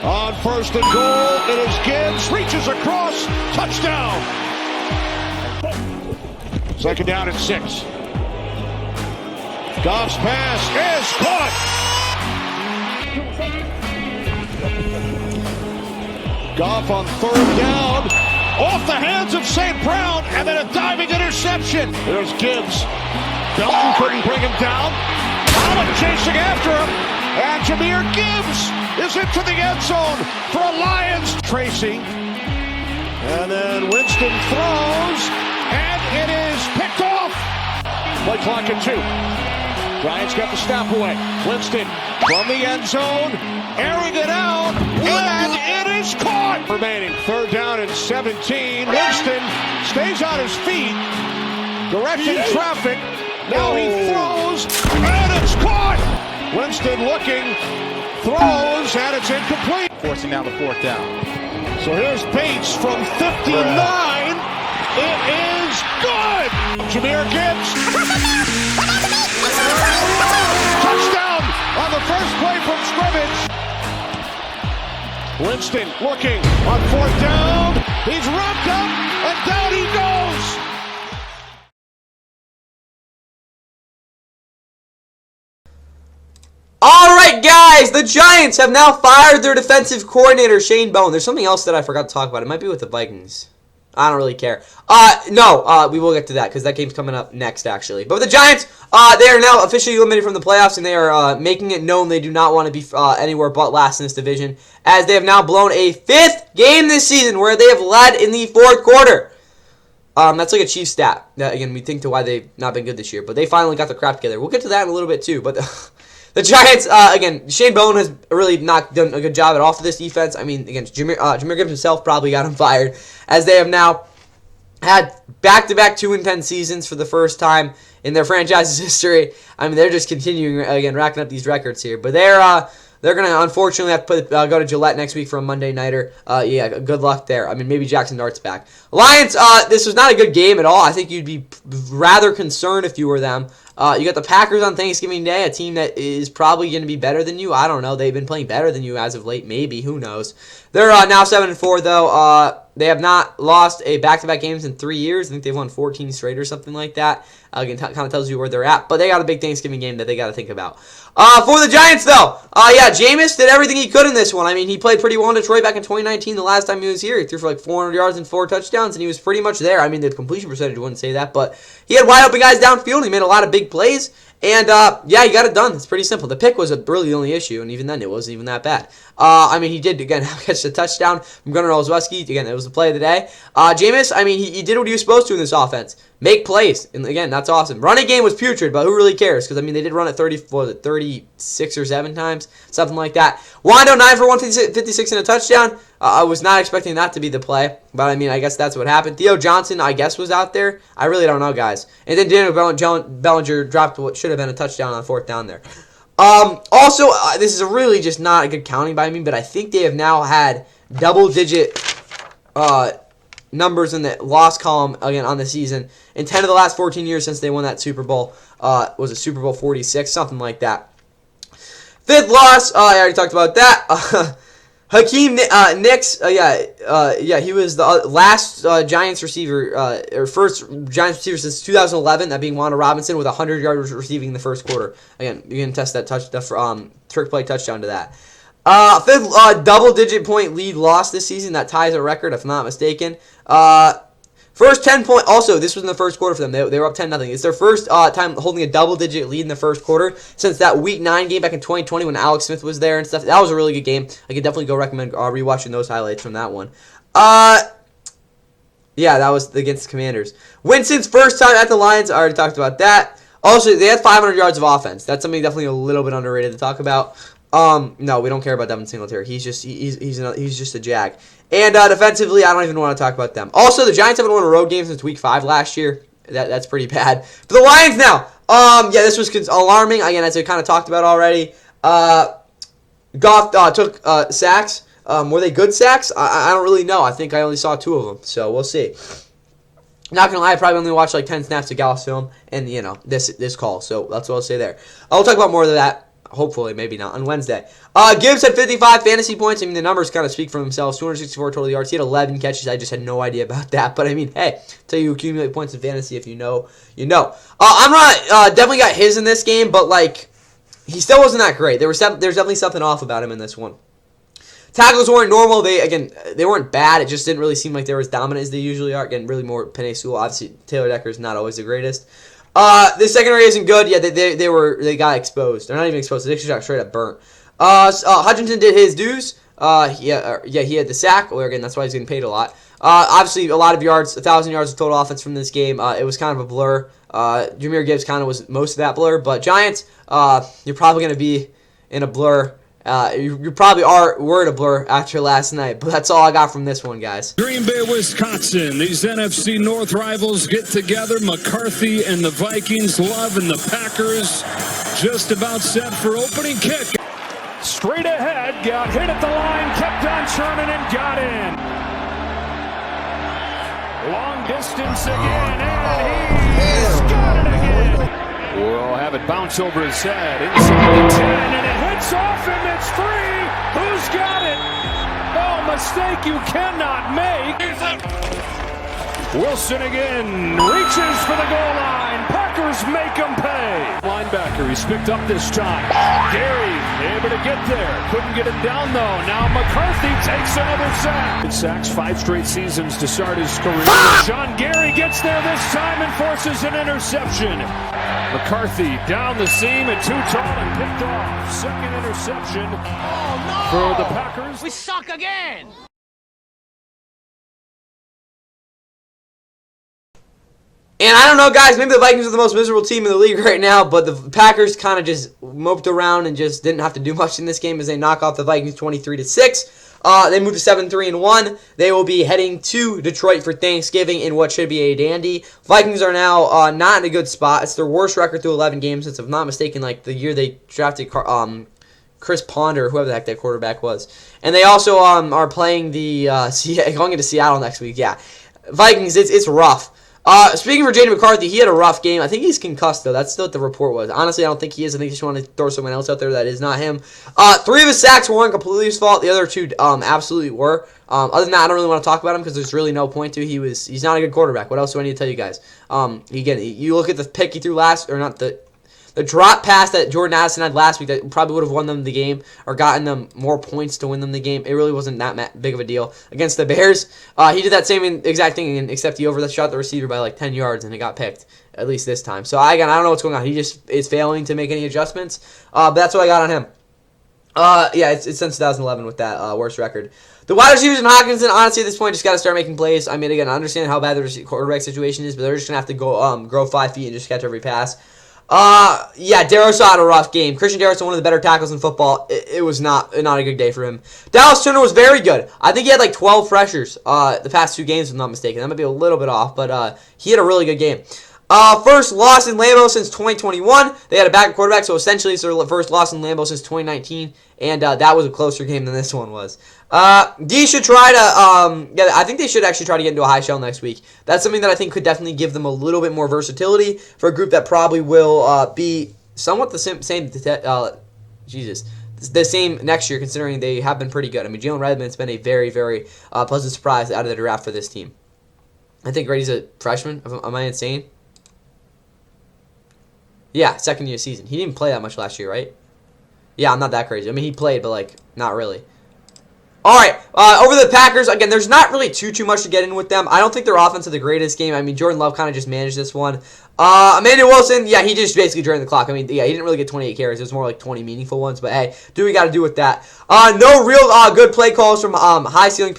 On 1st and goal, it is Gibbs. Reaches across. Touchdown. 2nd down and 6. Goff's pass is caught. Goff on 3rd down. Off the hands of St. Brown, and then a diving interception. There's Gibbs. Belton couldn't bring him down. Allen chasing after him. And Jahmyr Gibbs is into the end zone for a Lions. Tracy. And then Winston throws. And it is picked off. Play clock at 2. Giants got the stop away. Winston from the end zone, airing it out, and it is caught. Remaining 3rd down and 17. Winston stays on his feet, directing traffic. Now he throws, and it's caught. Winston looking, throws, and it's incomplete. Forcing down the 4th down. So here's Bates from 59. It is good. Jahmyr Gibbs. Touchdown on the first play from scrimmage. Winston looking on 4th down. He's wrapped up, and down he goes. Alright, guys, the Giants have now fired their defensive coordinator, Shane Bowen. There's something else that I forgot to talk about. It might be with the Vikings. I don't really care. No, we will get to that because that game's coming up next, actually. But with the Giants, they are now officially eliminated from the playoffs, and they are making it known they do not want to be anywhere but last in this division, as they have now blown a 5th game this season where they have led in the 4th quarter. That's like a Chiefs stat. Again, we think to why they've not been good this year, but they finally got their crap together. We'll get to that in a little bit, too, but... The Giants, again, Shane Bowen has really not done a good job at all for this defense. I mean, again, Jahmyr Gibbs himself probably got him fired, as they have now had back-to-back 2-10 seasons for the first time in their franchise's history. I mean, they're just continuing, again, racking up these records here. But they're going to, unfortunately, have to go to Gillette next week for a Monday nighter. Yeah, good luck there. I mean, maybe Jackson Dart's back. Lions, this was not a good game at all. I think you'd be rather concerned if you were them. You got the Packers on Thanksgiving Day, a team that is probably going to be better than you. I don't know. They've been playing better than you as of late. Maybe. Who knows? They're now 7-4, though. They have not lost a back-to-back games in 3 years. I think they've won 14 straight or something like that. Again, kind of tells you where they're at. But they got a big Thanksgiving game that they got to think about. For the Giants, though, yeah, Jameis did everything he could in this one. I mean, he played pretty well in Detroit back in 2019, the last time he was here. He threw for like 400 yards and 4 touchdowns, and he was pretty much there. I mean, the completion percentage wouldn't say that, but he had wide-open guys downfield. He made a lot of big plays. And, yeah, he got it done. It's pretty simple. The pick was really the only issue, and even then it wasn't even that bad. I mean, he did, again, catch the touchdown from Gunnar Olszewski. Again, it was the play of the day. Jameis, I mean, he did what he was supposed to in this offense. Make plays. And, again, that's awesome. Running game was putrid, but who really cares? Because, I mean, they did run it 36 or 7 times, something like that. Wando, 9 for 156 and a touchdown. I was not expecting that to be the play, but, I mean, I guess that's what happened. Theo Johnson, I guess, was out there. I really don't know, guys. And then Daniel Bellinger dropped what should have been a touchdown on 4th down there. Also, this is really just not a good counting by me, but I think they have now had double-digit numbers in the loss column again on the season in 10 of the last 14 years since they won that Super Bowl. Was it Super Bowl 46, something like that. Fifth loss, I already talked about that. Hakeem Nicks, he was the last Giants receiver, or first Giants receiver since 2011, that being Wanda Robinson with 100 yards receiving in the first quarter. Again, you can test that trick play touchdown to that. Fifth double-digit point lead loss this season. That ties a record, if I'm not mistaken. First 10-point. Also, this was in the first quarter for them. They were up 10-0. It's their first time holding a double-digit lead in the first quarter since that Week 9 game back in 2020 when Alex Smith was there and stuff. That was a really good game. I could definitely go recommend rewatching those highlights from that one. Yeah, that was against the Commanders. Winston's first time at the Lions. I already talked about that. Also, they had 500 yards of offense. That's something definitely a little bit underrated to talk about. No, we don't care about Devin Singletary. He's just a jag. And defensively, I don't even want to talk about them. Also, the Giants haven't won a road game since Week 5 last year. That's pretty bad. For the Lions now, yeah, this was alarming. Again, as I kind of talked about already. Goff took sacks. Were they good sacks? I don't really know. I think I only saw 2 of them, so we'll see. Not gonna lie, I probably only watched like 10 snaps of Gallus film and this call. So that's what I'll say there. I'll talk about more of that. Hopefully, maybe not, on Wednesday. Gibbs had 55 fantasy points. I mean, the numbers kind of speak for themselves. 264 total yards. He had 11 catches. I just had no idea about that. But, I mean, hey, until you accumulate points in fantasy, if you know, you know. I'm not, definitely got his in this game, but, like, he still wasn't that great. There's definitely something off about him in this one. Tackles weren't normal. They weren't bad. It just didn't really seem like they were as dominant as they usually are. Again, really more Penei Sewell. Obviously, Taylor Decker's not always the greatest. The secondary isn't good. Yeah, they got exposed. They're not even exposed. They actually got straight up burnt. Hutchinson did his dues. He had the sack. Well, again, that's why he's getting paid a lot. Obviously, a lot of yards, 1,000 yards of total offense from this game. It was kind of a blur. Jahmyr Gibbs kind of was most of that blur. But Giants, you're probably going to be in a blur. You probably were in a blur after last night, but that's all I got from this one, guys. Green Bay, Wisconsin. These NFC North rivals get together. McCarthy and the Vikings, Love and the Packers just about set for opening kick. Straight ahead, got hit at the line, kept on churning and got in. Long distance again, and he's got it again. We'll have it bounce over his head inside the 10, and it hits off him. It's free. Who's got it? Oh, mistake you cannot make. Wilson again reaches for the goal line. Packers make him pay. Linebacker, he's picked up this time. Gary able to get there. Couldn't get him down though. Now McCarthy takes another sack. Sacks 5 straight seasons to start his career. Sean Gary gets there this time and forces an interception. McCarthy down the seam and too tall and picked off. Second interception for the Packers. We suck again. And I don't know, guys, maybe the Vikings are the most miserable team in the league right now, but the Packers kind of just moped around and just didn't have to do much in this game as they knock off the Vikings 23-6. They move to 7-3-1. They will be heading to Detroit for Thanksgiving in what should be a dandy. Vikings are now not in a good spot. It's their worst record through 11 games since, if I'm not mistaken, like the year they drafted Chris Ponder, whoever the heck that quarterback was. And they also are playing going into Seattle next week. Yeah, Vikings, it's rough. Speaking for J.D. McCarthy, he had a rough game. I think he's concussed, though. That's still what the report was. Honestly, I don't think he is. I think he just wanted to throw someone else out there that is not him. 3 of his sacks weren't completely his fault. The other 2 absolutely were. Other than that, I don't really want to talk about him because there's really no point to. He's not a good quarterback. What else do I need to tell you guys? You look at the pick he threw the drop pass that Jordan Addison had last week that probably would have won them the game or gotten them more points to win them the game. It really wasn't that big of a deal against the Bears. He did that same exact thing, except he overshot the receiver by like 10 yards and it got picked, at least this time. So I don't know what's going on. He just is failing to make any adjustments. But that's what I got on him. Yeah, it's since 2011 with that worst record. The wide receivers and Hawkinson, honestly, at this point, just got to start making plays. I mean, again, I understand how bad the quarterback situation is, but they're just going to have to go grow 5 feet and just catch every pass. Yeah, Darrisaw had a rough game. Christian Darrisaw, one of the better tackles in football. It was not a good day for him. Dallas Turner was very good. I think he had like 12 pressures the past 2 games, if I'm not mistaken. That might be a little bit off, but he had a really good game. First loss in Lambeau since 2021. They had a backup quarterback, so essentially it's their first loss in Lambeau since 2019, and that was a closer game than this one was. D should try to, yeah, I think they should actually try to get into a high shell next week. That's something that I think could definitely give them a little bit more versatility for a group that probably will be somewhat the same the same next year, considering they have been pretty good. I mean, Jalen Redmond's been a very, very pleasant surprise out of the draft for this team. I think Grady's a freshman. Am I insane? Yeah, second year season. He didn't play that much last year, right? Yeah, I'm not that crazy. I mean, he played, but, like, not really. All right, over the Packers, again, there's not really too much to get in with them. I don't think their offense is the greatest game. I mean, Jordan Love kind of just managed this one. Emmanuel Wilson, yeah, he just basically drained the clock. I mean, yeah, he didn't really get 28 carries. It was more like 20 meaningful ones, but hey, do what we got to do with that. No real good play calls from the high ceiling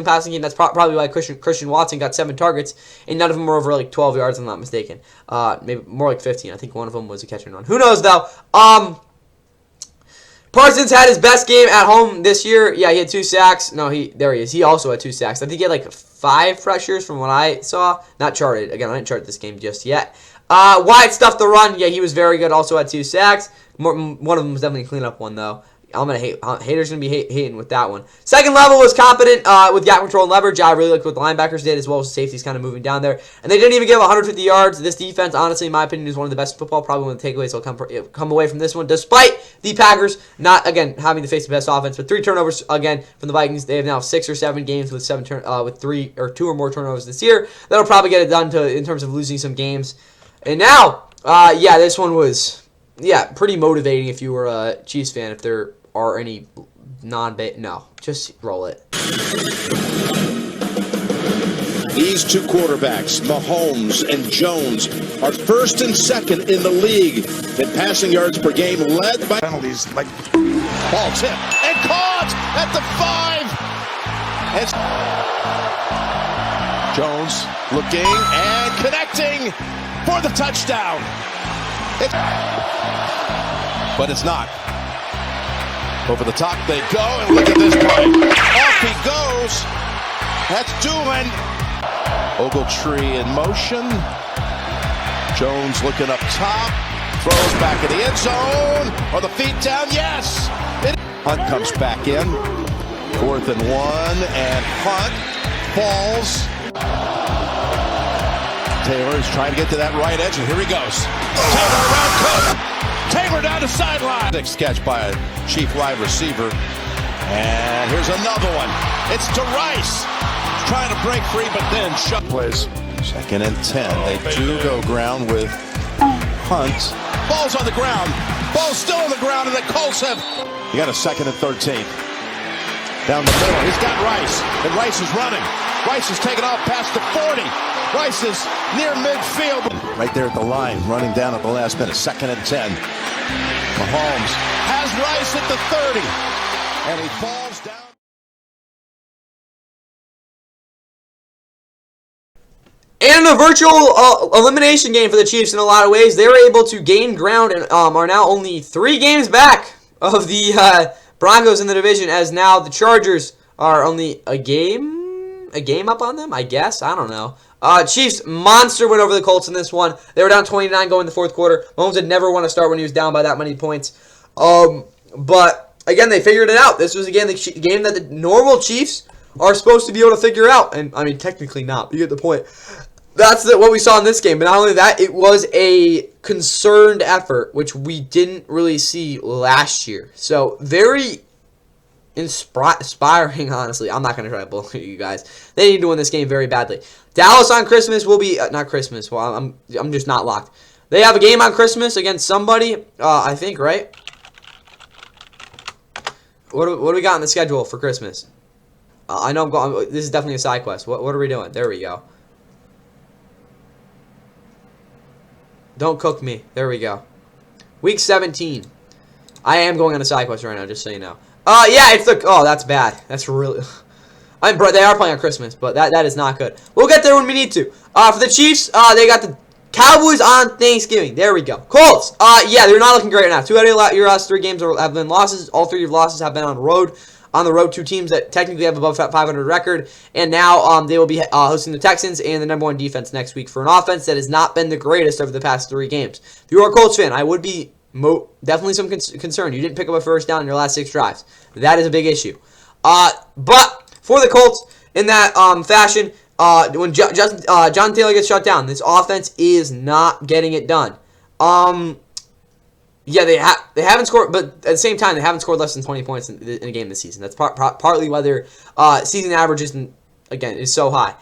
passing game. That's probably why Christian Watson got 7 targets, and none of them were over like 12 yards, if I'm not mistaken. Maybe more like 15. I think one of them was a catch and run. Who knows, though? Parsons had his best game at home this year. Yeah, he had 2 sacks. No, there he is. He also had 2 sacks. I think he had like 5 pressures from what I saw. Not charted. Again, I didn't chart this game just yet. Wyatt stuffed the run. Yeah, he was very good. Also had 2 sacks. One of them was definitely a cleanup one, though. I'm gonna hate. Haters gonna be hating with that one. Second level was competent with gap control and leverage. I really liked what the linebackers did, as well as the safeties kind of moving down there. And they didn't even give 150 yards. This defense, honestly, in my opinion, is one of the best football. Probably one of the takeaways will come away from this one, despite the Packers not again having to face the best offense. But 3 turnovers again from the Vikings. They have now 6 or 7 games with 3 or 2 or more turnovers this year. That'll probably get it done in terms of losing some games. And now, yeah, this one was pretty motivating if you were a Chiefs fan. If there are any no, just roll it. These 2 quarterbacks, Mahomes and Jones, are first and second in the league in passing yards per game, led by penalties. Like ball tip and caught at the 5. And Jones looking and connecting for the touchdown. But it's not. Over the top they go, and look at this play. Off he goes. That's Doolin. Ogletree in motion. Jones looking up top. Throws back in the end zone. Are the feet down? Yes. Hunt comes back in. 4th and 1, and Hunt falls. Taylor is trying to get to that right edge, and here he goes. Taylor around Cook. Taylor down the sideline. Next catch by a Chief wide receiver. And here's another one. It's to Rice. Trying to break free, but then shut plays. 2nd and 10. They do go ground with Hunt. Ball's on the ground. Ball's still on the ground, and the Colts have. You got a 2nd and 13. Down the middle. He's got Rice. And Rice is running. Rice is taking off past the 40. Rice is near midfield. Right there at the line, running down at the last minute. 2nd and 10. Mahomes has Rice at the 30. And he falls down. And in a virtual elimination game for the Chiefs in a lot of ways, they were able to gain ground and are now only 3 games back of the Broncos in the division, as now the Chargers are only a game up on them, I guess. I don't know. Chiefs monster win over the Colts in this one. They were down 29 going in the 4th quarter. Mahomes had never won to start when he was down by that many points. But again, they figured it out. This was again the game that the normal Chiefs are supposed to be able to figure out. And I mean, technically not, but you get the point. That's what we saw in this game. But not only that, it was a concerned effort, which we didn't really see last year. So very inspiring, honestly. I'm not going to try to bully you guys. They need to win this game very badly. Dallas on Christmas will be not Christmas. Well, I'm just not locked. They have a game on Christmas against somebody, I think, right? What do we got on the schedule for Christmas? I know I'm going. This is definitely a side quest. What are we doing? There we go. Don't cook me. There we go. Week 17. I am going on a side quest right now, just so you know. Yeah, it's the. Oh, that's bad. That's really. They are playing on Christmas, but that is not good. We'll get there when we need to. For the Chiefs, they got the Cowboys on Thanksgiving. There we go. Colts. Yeah, they're not looking great right now. 2 out of your last 3 games have been losses. All 3 of your losses have been on the road. on the road, two teams that technically have above 500 record, and now they will be hosting the Texans and the #1 defense next week for an offense that has not been the greatest over the past 3 games. If you are a Colts fan, I would be definitely some concern. You didn't pick up a first down in your last 6 drives. That is a big issue. But for the Colts, in that fashion, when John Taylor gets shut down, this offense is not getting it done. Yeah, they haven't scored, but at the same time, they haven't scored less than 20 points in a game this season. That's partly why their season average is so high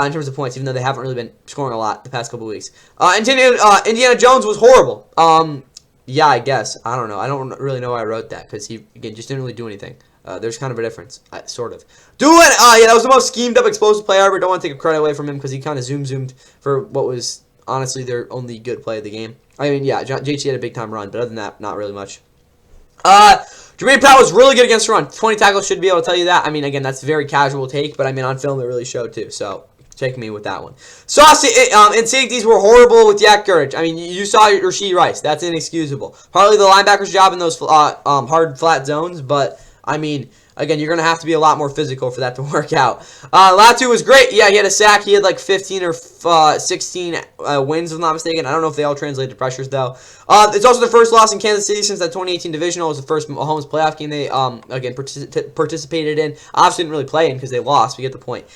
in terms of points, even though they haven't really been scoring a lot the past couple weeks. Indiana Jones was horrible. Yeah, I guess. I don't know. I don't really know why I wrote that, because he, again, just didn't really do anything. There's kind of a difference, sort of. Yeah, that was the most schemed up, explosive play ever. Don't want to take credit away from him, because he kind of zoomed for what was honestly their only good play of the game. I mean, yeah, JT had a big time run, but other than that, not really much. Jermaine Powell was really good against the run. 20 tackles, should be able to tell you that. I mean, again, that's a very casual take, but I mean, on film, it really showed too. So take me with that one. Sauce and safeties were horrible with Yak Gurich. I mean, you saw Rashee Rice. That's inexcusable. Partly the linebacker's job in those hard, flat zones, but I mean, again, you're going to have to be a lot more physical for that to work out. Latu was great. Yeah, he had a sack. He had like 15 or 16 wins, if I'm not mistaken. I don't know if they all translate to pressures, though. It's also the first loss in Kansas City since that 2018 divisional. It was the first Mahomes playoff game they, again, participated in. Obviously didn't really play in because they lost. We get the point.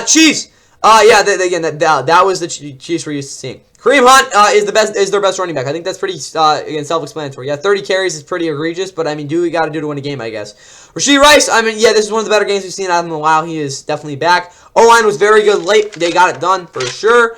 Chiefs. That was the Chiefs we're used to seeing. Kareem Hunt is their best running back. I think that's pretty again self-explanatory. Yeah, 30 carries is pretty egregious, but I mean, do what you got to do to win a game, I guess. Rashee Rice, I mean, yeah, this is one of the better games we've seen out of him in a while. He is definitely back. O-line was very good late. They got it done for sure.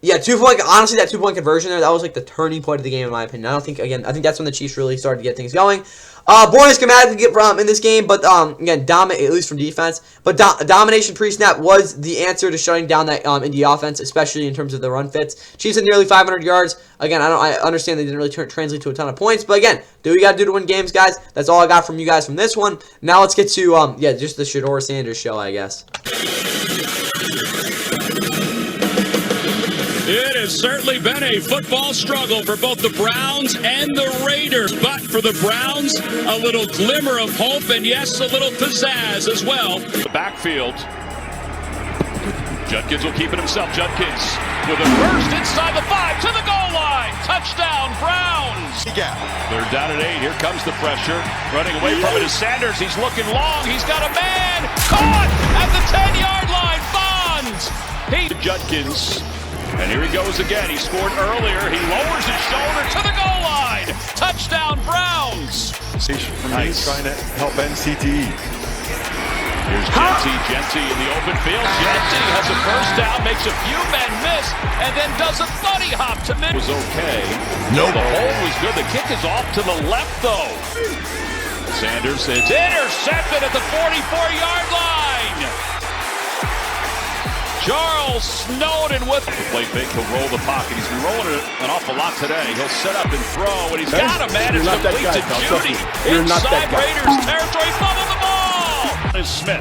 Yeah, 2-point. Honestly, that 2-point conversion there, that was like the turning point of the game, in my opinion. I think that's when the Chiefs really started to get things going. Bourne schematically get from in this game, but again, dominate at least from defense. But domination pre-snap was the answer to shutting down that Indy offense, especially in terms of the run fits. Chiefs had nearly 500 yards. Again, I understand they didn't really translate to a ton of points, but again, do what you got to do to win games, guys. That's all I got from you guys from this one. Now let's get to just the Shedeur Sanders show, I guess. It has certainly been a football struggle for both the Browns and the Raiders. But for the Browns, a little glimmer of hope, and yes, a little pizzazz as well. The backfield. Judkins will keep it himself. Judkins with a burst inside the 5 to the goal line. Touchdown, Browns. They're down at 8. Here comes the pressure. Running away from it is Sanders. He's looking long. He's got a man. Caught at the 10-yard line. Bonds. Judkins. And here he goes again. He scored earlier. He lowers his shoulder to the goal line. Touchdown, Browns. From nice. Trying to help NCTE. Here's Genty in the open field. Genty has a first down, makes a few men miss, and then does a bunny hop to mid. Was okay. No, the hold was good. The kick is off to the left, though. Sanders is intercepted at the 44-yard line. Charles Snowden with the play fake. He'll roll the pocket. He's been rolling it an awful lot today. He'll set up and throw, and he's got a man. It's complete to Judy. Inside Raiders territory. Fumble the ball. Is Smith.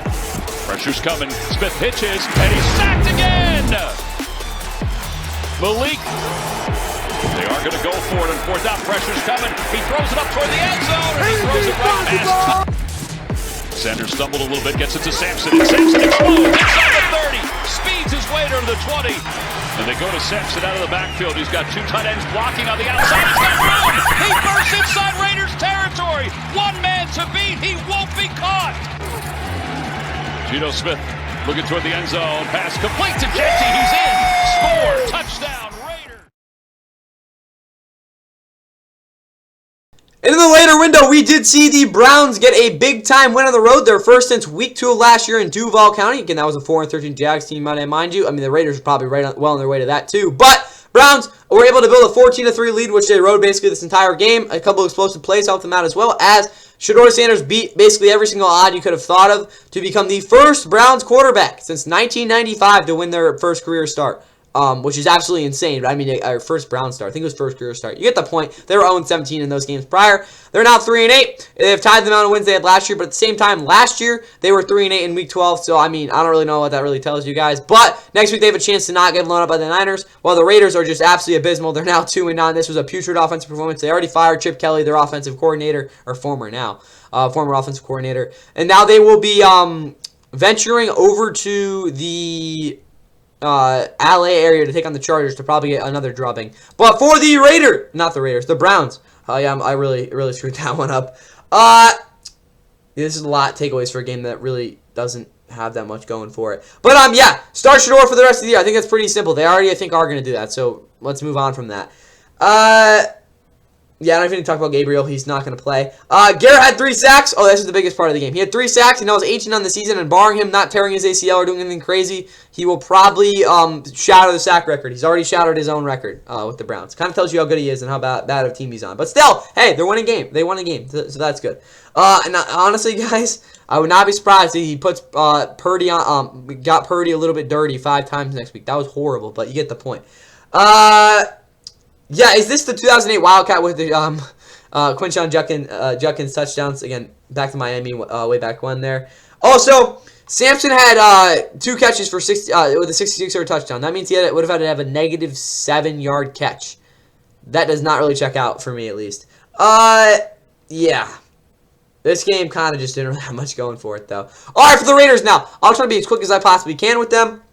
Pressure's coming. Smith pitches, and he's sacked again. Malik. They are going to go for it on 4th down. Pressure's coming. He throws it up toward the end zone, and he throws it right past. Sanders stumbled a little bit, gets it to Sampson, and Sampson explodes inside the 30, speeds his way to the 20, and they go to Sampson out of the backfield. He's got 2 tight ends blocking on the outside. He's got room. He bursts inside Raiders territory. 1 man to beat. He won't be caught. Geno Smith looking toward the end zone. Pass complete to Genty. He's in. Score. Touchdown. And in the later window, we did see the Browns get a big-time win on the road. Their first since week 2 of last year in Duval County. Again, that was a 4-13 Jags team, might I mind you. I mean, the Raiders were probably well on their way to that, too. But Browns were able to build a 14-3 lead, which they rode basically this entire game. A couple of explosive plays helped them out as well, as Shedeur Sanders beat basically every single odd you could have thought of to become the first Browns quarterback since 1995 to win their first career start. which is absolutely insane. But I mean, our first Brown start. I think it was first career start. You get the point. They were 0-17 in those games prior. They're now 3-8. They've tied the amount of wins they had last year, but at the same time, last year, they were 3-8 in Week 12. So, I mean, I don't really know what that really tells you guys. But next week, they have a chance to not get blown up by the Niners, while the Raiders are just absolutely abysmal. They're now 2-9. This was a putrid offensive performance. They already fired Chip Kelly, their offensive coordinator, or former offensive coordinator. And now they will be venturing over to the LA area to take on the Chargers to probably get another drubbing. But for the Browns. Yeah, I really screwed that one up. This is a lot of takeaways for a game that really doesn't have that much going for it. But yeah, start Shador for the rest of the year. I think that's pretty simple. They already, I think, are going to do that. So let's move on from that. Yeah, I don't even need to talk about Gabriel. He's not going to play. Garrett had 3 sacks. Oh, this is the biggest part of the game. He had 3 sacks. He now has 18 on the season, and barring him not tearing his ACL or doing anything crazy, he will probably shatter the sack record. He's already shattered his own record with the Browns. Kind of tells you how good he is and how bad of a team he's on. But still, hey, they're winning game. They won a game, so that's good. And honestly, guys, I would not be surprised if he puts Purdy on. Got Purdy a little bit dirty 5 times next week. That was horrible, but you get the point. Yeah, is this the 2008 Wildcat with the Quinshon Judkins touchdowns? Again, back to Miami way back when there. Also, Sampson had 2 catches for 60 with a 66-yard touchdown. That means he would have had to have a negative 7-yard catch. That does not really check out for me, at least. Yeah. This game kind of just didn't really have much going for it, though. All right, for the Raiders now. I'll try to be as quick as I possibly can with them.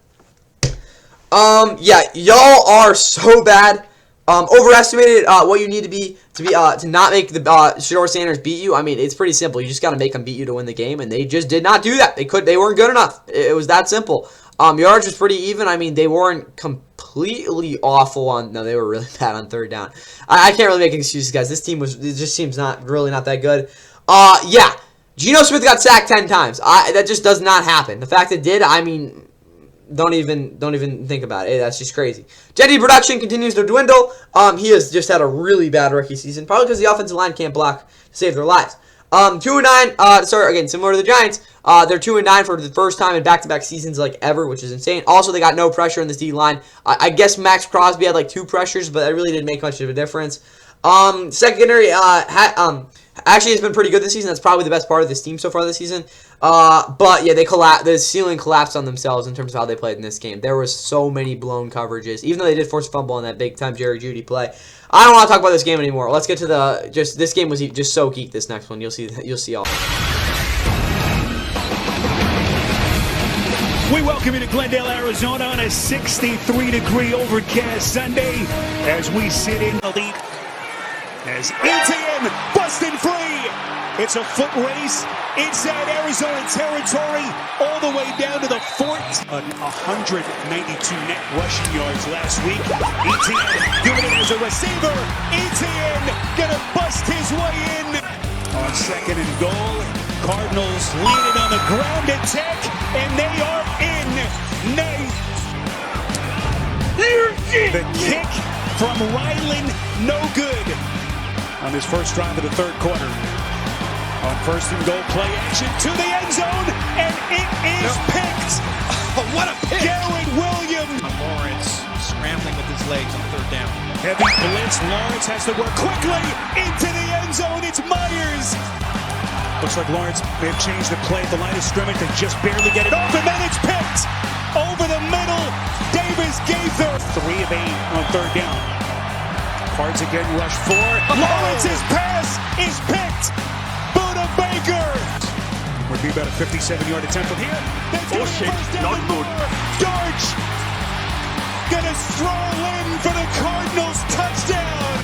Yeah, y'all are so bad. Overestimated what you need to be to not make the Shador Sanders beat you. I mean, it's pretty simple. You just got to make them beat you to win the game, and they just did not do that. They weren't good enough. It was that simple. Yardage was pretty even. I mean, they weren't completely awful on. No, they were really bad on 3rd down. I can't really make excuses, guys. This team just seems not that good. Yeah, Geno Smith got sacked 10 times. That just does not happen. The fact it did, I mean. Don't even think about it. That's just crazy. Jetty production continues to dwindle. He has just had a really bad rookie season, probably because the offensive line can't block to save their lives. 2-9. Sorry, again, similar to the Giants. They're 2-9 for the first time in back-to-back seasons like ever, which is insane. Also, they got no pressure in this D line. I guess Max Crosby had like 2 pressures, but that really didn't make much of a difference. Secondary actually has been pretty good this season. That's probably the best part of this team so far this season. But yeah, the ceiling collapsed on themselves in terms of how they played in this game. There was so many blown coverages, even though they did force a fumble on that big time Jerry Jeudy play. I don't want to talk about this game anymore. Let's get to this game was just so geek. This next one, you'll see all. We welcome you to Glendale, Arizona on a 63-degree overcast Sunday as we sit in the lead. As ETN busted free. It's a foot race inside Arizona territory all the way down to the fort. 192 net rushing yards last week. ETN doing it as a receiver. ETN gonna bust his way in. On 2nd and goal, Cardinals landed on the ground attack, and they are in. The kick from Ryland, no good. On his first drive of the 3rd quarter. On 1st and goal, play action to the end zone, and it is picked. What a pick! Garrett Williams. Lawrence scrambling with his legs on 3rd down. Heavy blitz. Lawrence has to work quickly into the end zone. It's Myers. Looks like Lawrence may have changed the play at the line of scrimmage. They just barely get it off, and then it's picked over the middle. Davis Gaither. 3 of 8 on 3rd down. Cards again, rush 4. Lawrence's pass is picked. Buda Baker. Would be about a 57-yard attempt from here. Oh shit, not good. George gonna stroll in for the Cardinals touchdown.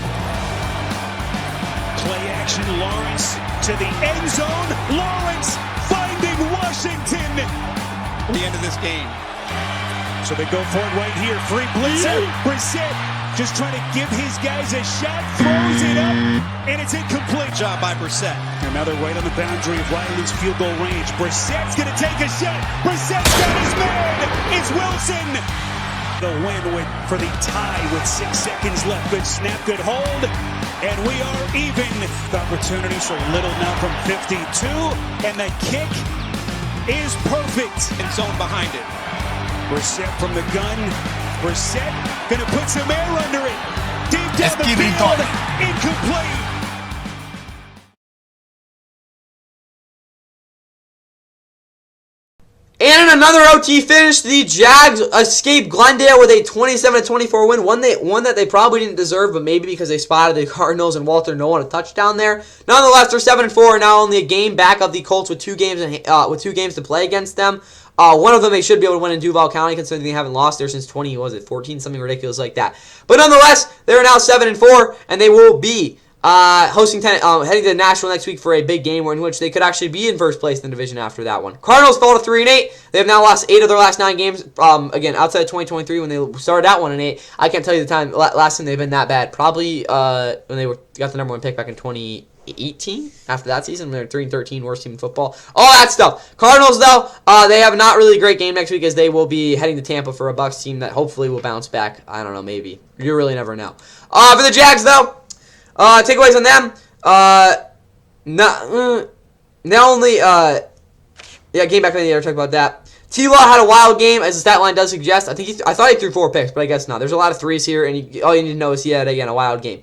Play action, Lawrence to the end zone. Lawrence finding Washington. The end of this game. So they go for it right here. Free blitzer. Brissett just trying to give his guys a shot. Throws it up, and it's incomplete. Job by Brissett. And now they're right on the boundary of Riley's field goal range. Brissett's going to take a shot. Brissett's got his man. It's Wilson. The win for the tie with 6 seconds left. Good snap, good hold. And we are even. Opportunity, so Little now from 52. And the kick is perfect. And zone behind it. Brissett from the gun. Brissett gonna put some air under it. Deep down the field, incomplete. And in another OT finish, the Jags escaped Glendale with a 27-24 win. One that they probably didn't deserve, but maybe because they spotted the Cardinals and Walter Nolan a touchdown there. Nonetheless, they're 7-4, now only a game back of the Colts with two games to play against them. One of them they should be able to win in Duval County, considering they haven't lost there since 2014, something ridiculous like that. But nonetheless, they're now 7-4, and they will be heading to the Nashville next week for a big game in which they could actually be in first place in the division after that one. Cardinals fall to 3-8. They have now lost 8 of their last 9 games. Again, outside of 2023 when they started out 1-8, I can't tell you the last time they've been that bad. Probably when they got the number 1 pick back in 2018. After that season, they're 3-13, worst team in football. All that stuff. Cardinals, though, they have not really a great game next week as they will be heading to Tampa for a Bucs team that hopefully will bounce back. I don't know, maybe. You really never know. For the Jags, though, takeaways on them. Game back in the air. Talk about that. T-Law had a wild game, as the stat line does suggest. I thought he threw 4 picks, but I guess not. There's a lot of threes here, and all you need to know is he had again a wild game.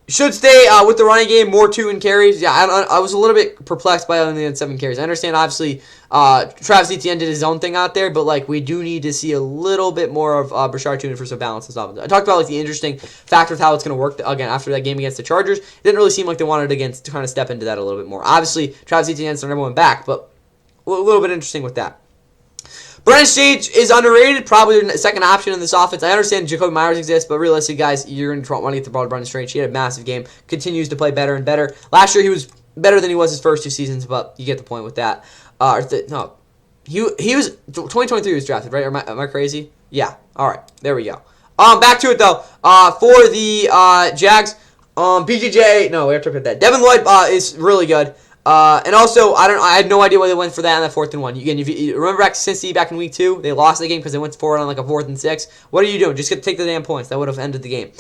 Should stay with the running game, more 2 in carries. Yeah, I was a little bit perplexed by only had 7 carries. I understand, obviously, Travis Etienne did his own thing out there, but like we do need to see a little bit more of Brashard Tuna for some balance and stuff. I talked about like the interesting factor of how it's going to work again after that game against the Chargers. It didn't really seem like they wanted to kind of step into that a little bit more. Obviously, Travis Etienne's their number 1 back, but a little bit interesting with that. Brandon Sage is underrated, probably the second option in this offense. I understand Jacoby Myers exists, but realistically, guys, you're going to want to get the ball to Brandon Sage. He had a massive game, continues to play better and better. Last year, he was better than he was his first 2 seasons, but you get the point with that. He was 2023 was drafted, right? Am I crazy? Yeah. All right, there we go. Back to it though. For the Jags, BJJ. No, we have to look at that. Devin Lloyd is really good. And also, I had no idea why they went for that on that 4th and 1. Again, if you remember back to Cincy back in week 2, they lost the game because they went for it on like a 4th and 6. What are you doing? Just take the damn points. That would have ended the game.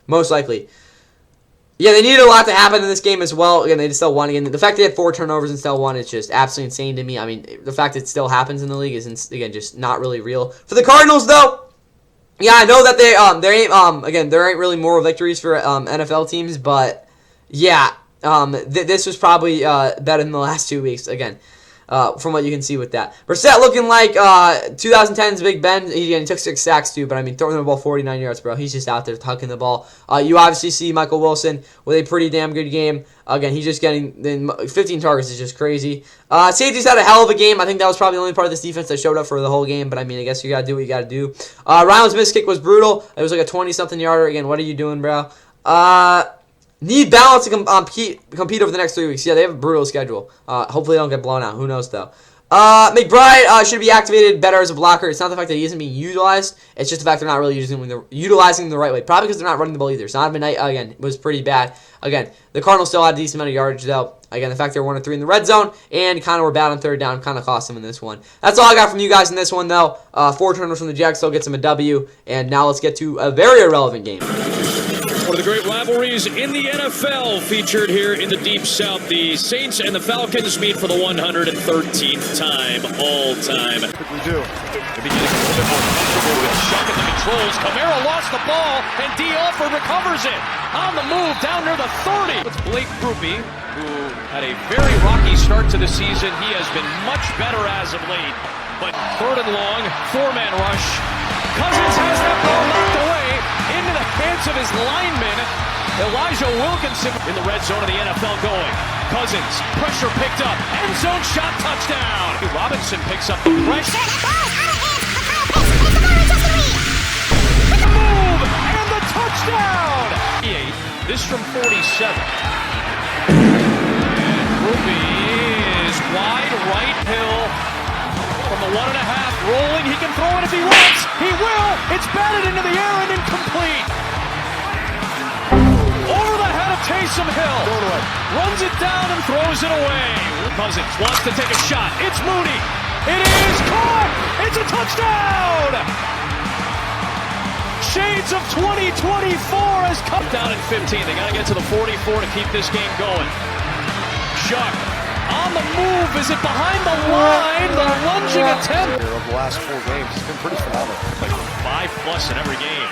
Most likely. Yeah, they needed a lot to happen in this game as well. Again, they just still won. Again, the fact they had 4 turnovers and still won is just absolutely insane to me. I mean, the fact it still happens in the league is, again, just not really real. For the Cardinals, though, yeah, I know that there ain't really moral victories for NFL teams, but yeah. This was probably better than the last 2 weeks, again, from what you can see with that. Brissett looking like 2010's Big Ben. He took 6 sacks, too, but, I mean, throwing the ball 49 yards, bro. He's just out there tucking the ball. You obviously see Michael Wilson with a pretty damn good game. Again, he's just getting 15 targets is just crazy. Safety's had a hell of a game. I think that was probably the only part of this defense that showed up for the whole game, but, I mean, I guess you got to do what you got to do. Ryland's missed kick was brutal. It was like a 20-something yarder. Again, what are you doing, bro? Need balance to compete over the next 3 weeks. Yeah, they have a brutal schedule. Hopefully they don't get blown out. Who knows, though. McBride should be activated better as a blocker. It's not the fact that he isn't being utilized. It's just the fact they're not really utilizing him the right way. Probably because they're not running the ball either. Donovan Knight, again, was pretty bad. Again, the Cardinals still had a decent amount of yardage, though. Again, the fact they were 1-3 in the red zone and kind of were bad on 3rd down kind of cost them in this one. That's all I got from you guys in this one, though. 4 turnovers from the Jags still gets them a W. And now let's get to a very irrelevant game. One of the great rivalries in the NFL featured here in the Deep South. The Saints and the Falcons meet for the 113th time all time. We do. They're beginning a little bit more comfortable with Shuck in the controls. Kamara lost the ball, and D. Alford recovers it. On the move, down near the 30. It's Blake Grupe, who had a very rocky start to the season. He has been much better as of late. But 3rd and long, 4-man rush. Cousins has that ball knocked away into the hands of his lineman. Elijah Wilkinson in the red zone of the NFL going. Cousins, pressure picked up. End zone shot, touchdown. Robinson picks up the pressure. Move, and the touchdown. This from 47. And Ruby is wide right hill. From the 1.5, rolling, he can throw it if he wants. He will. It's batted into the air and incomplete. Over the head of Taysom Hill. Runs it down and throws it away. Cousins wants to take a shot. It's Mooney. It is caught. It's a touchdown. Shades of 2024 has come down at 15. They got to get to the 44 to keep this game going. Shuck on the move. Is it behind the line? The lunging attempt. Of the last 4 games, it's been pretty phenomenal. Like 5+ in every game.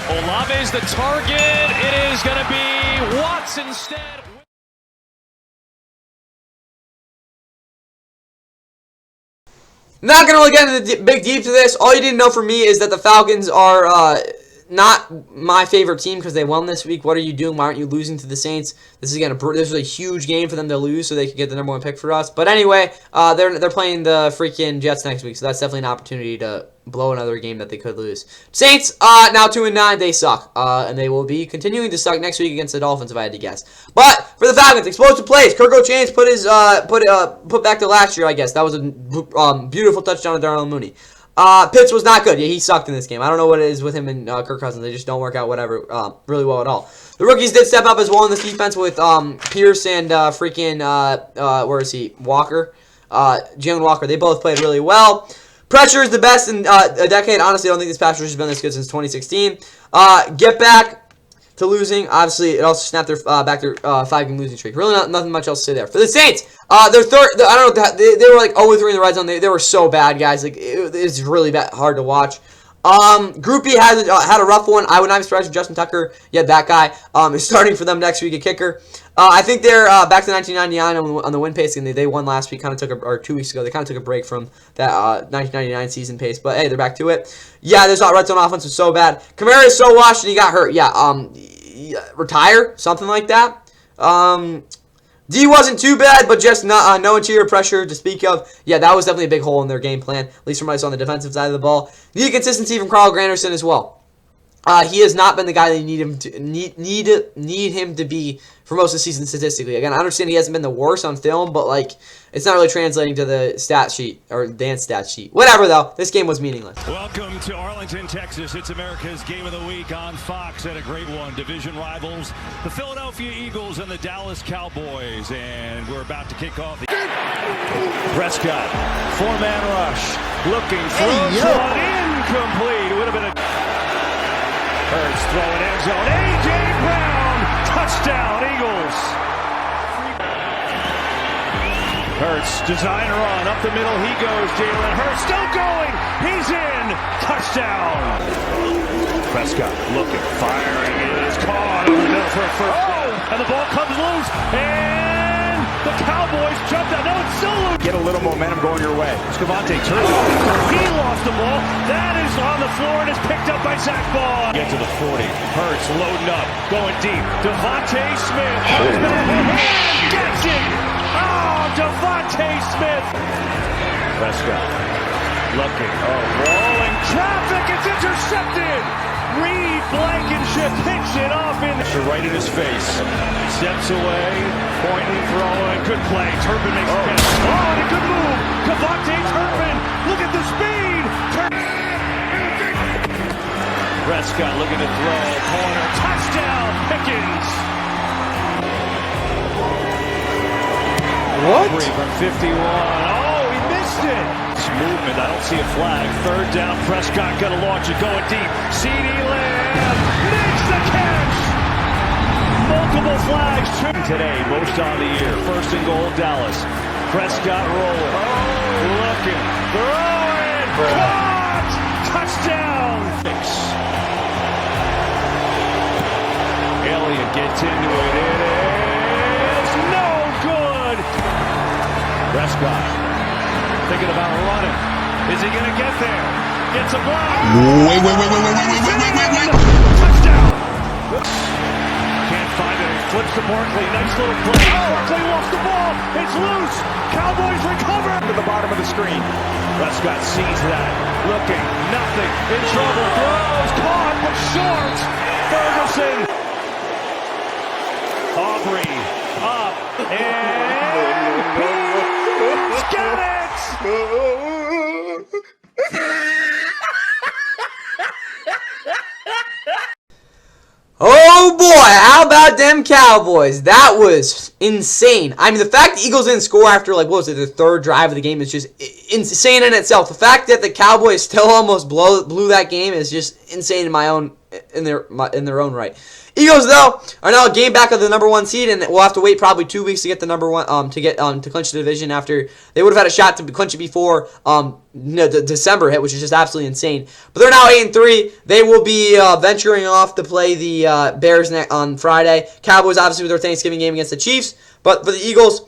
Olave's the target. It is going to be Watts instead. Not going to really get into the big deep to this. All you need to know from me is that the Falcons are not my favorite team because they won this week. What are you doing? Why aren't you losing to the Saints? This is a huge game for them to lose so they can get the #1 pick for us. But anyway, they're playing the freaking Jets next week, so that's definitely an opportunity to blow another game that they could lose. Saints, now 2-9, they suck. And they will be continuing to suck next week against the Dolphins, if I had to guess. But for the Falcons, explosive plays. Kirko Chainz put back to last year, I guess. That was a beautiful touchdown to Darnell Mooney. Pitts was not good. Yeah, he sucked in this game. I don't know what it is with him and Kirk Cousins. They just don't work out really well at all. The rookies did step up as well in this defense with Pierce and where is he? Walker. Jalen Walker. They both played really well. Pressure is the best in a decade. Honestly, I don't think this pass rush has been this good since 2016. Get back to losing. Obviously, it also snapped their 5-game losing streak. Really, nothing much else to say there. For the Saints, their third. I don't know. They were like 0-3 in the red zone. They were so bad, guys. Like it's really hard to watch. Groupie had a rough one. I would not be surprised if Justin Tucker, that guy, is starting for them next week at kicker. I think they're back to 1999 on the win pace, and they won last week. Or 2 weeks ago, they kind of took a break from that 1999 season pace. But hey, they're back to it. Yeah, this red zone offense was so bad. Kamara is so washed, and he got hurt. Retire, something like that. D wasn't too bad, but just no interior pressure to speak of. Yeah, that was definitely a big hole in their game plan, at least from what I saw on the defensive side of the ball. Need consistency from Carl Granderson as well. He has not been the guy that you need him to be for most of the season statistically. Again, I understand he hasn't been the worst on film, but like it's not really translating to the stat sheet or advanced stat sheet. Whatever though, this game was meaningless. Welcome to Arlington, Texas. It's America's Game of the Week on Fox at a great one. Division rivals, the Philadelphia Eagles and the Dallas Cowboys, and we're about to kick off. Prescott, 4-man rush, looking for one incomplete. It would have been a Hurts throwing end zone. A.J. Brown, touchdown, Eagles. Hurts, design run, up the middle he goes. Jalen Hurts still going. He's in. Touchdown. Prescott looking, firing. It is caught over the middle for a first down. And the ball comes loose. And the Cowboys jumped out. No, it's still loose. Get a little momentum going your way. Scavante turns over. He lost the ball. That is on the floor and is picked up by Zach Ball. Get to the 40. Hurts loading up, going deep. Devontae Smith comes back and gets it. Oh, Devontae Smith. Prescott looking. Oh, rolling traffic. It's intercepted. Reed Blankenship picks it off in right in his face. Steps away, pointing, throwing. Good play. Turpin makes a catch. Oh, and a good move. Cavante Turpin. Look at the speed. Prescott looking to throw. Corner. Touchdown. Pickens. What? From 51. Oh, he missed it. Movement. I don't see a flag. Third down. Prescott going to launch it. Going deep. CeeDee Lamb makes the catch. Multiple flags today. Most on the year. First and goal, Dallas. Prescott rolling. Oh, looking. Throwing. Caught. Touchdown. Elliott gets into it. It is no good. Prescott. Thinking about running. Is he going to get there? Gets a block. Wait. Touchdown. Can't find it. He flips to Barkley. Nice little play. Barkley lost the ball. It's loose. Cowboys recover. To the bottom of the screen. Prescott sees that. Looking. Nothing. In trouble. Throws. Caught, but short. Ferguson. Aubrey. Up. And he's got it. Oh boy, how about them Cowboys? That was insane. I mean, the fact the Eagles didn't score after, like, what was it, the third drive of the game is just insane in itself. The fact that the Cowboys still almost blew that game is just insane in my own in their own right. Eagles though are now a game back of the #1 seed, and we'll have to wait probably 2 weeks to get the #1 to clinch the division. After they would have had a shot to clinch it before the December hit, which is just absolutely insane. But they're now 8-3. They will be venturing off to play the Bears on Friday. Cowboys obviously with their Thanksgiving game against the Chiefs, but for the Eagles.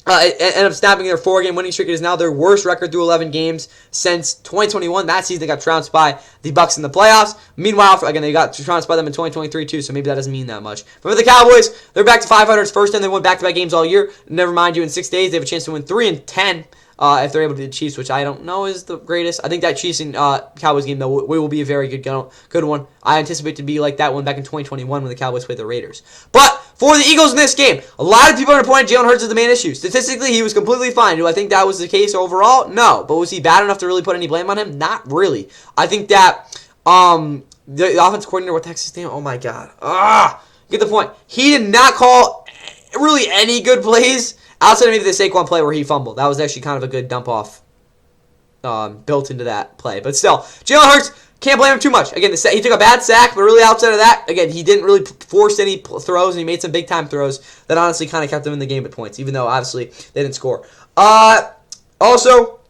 End up snapping their 4-game winning streak. It is now their worst record through 11 games since 2021. That season they got trounced by the Bucs in the playoffs. Meanwhile, again, they got trounced by them in 2023 too, so maybe that doesn't mean that much. But for the Cowboys, they're back to 500. It's first time they won back-to-back games all year. Never mind you, in 6 days, they have a chance to win 3-10 if they're able to beat the Chiefs, which I don't know is the greatest. I think that Chiefs and Cowboys game, though, will be a very good one. I anticipate to be like that one back in 2021 when the Cowboys played the Raiders. But for the Eagles in this game, a lot of people are going to point at Jalen Hurts as the main issue. Statistically, he was completely fine. Do I think that was the case overall? No. But was he bad enough to really put any blame on him? Not really. I think that the offensive coordinator, what the heck's his name? Oh, my God. Get the point. He did not call really any good plays outside of maybe the Saquon play where he fumbled. That was actually kind of a good dump-off built into that play. But still, Jalen Hurts, can't blame him too much. Again, he took a bad sack, but really outside of that, again, he didn't really force any throws, and he made some big-time throws that honestly kind of kept them in the game at points, even though, obviously, they didn't score. Also,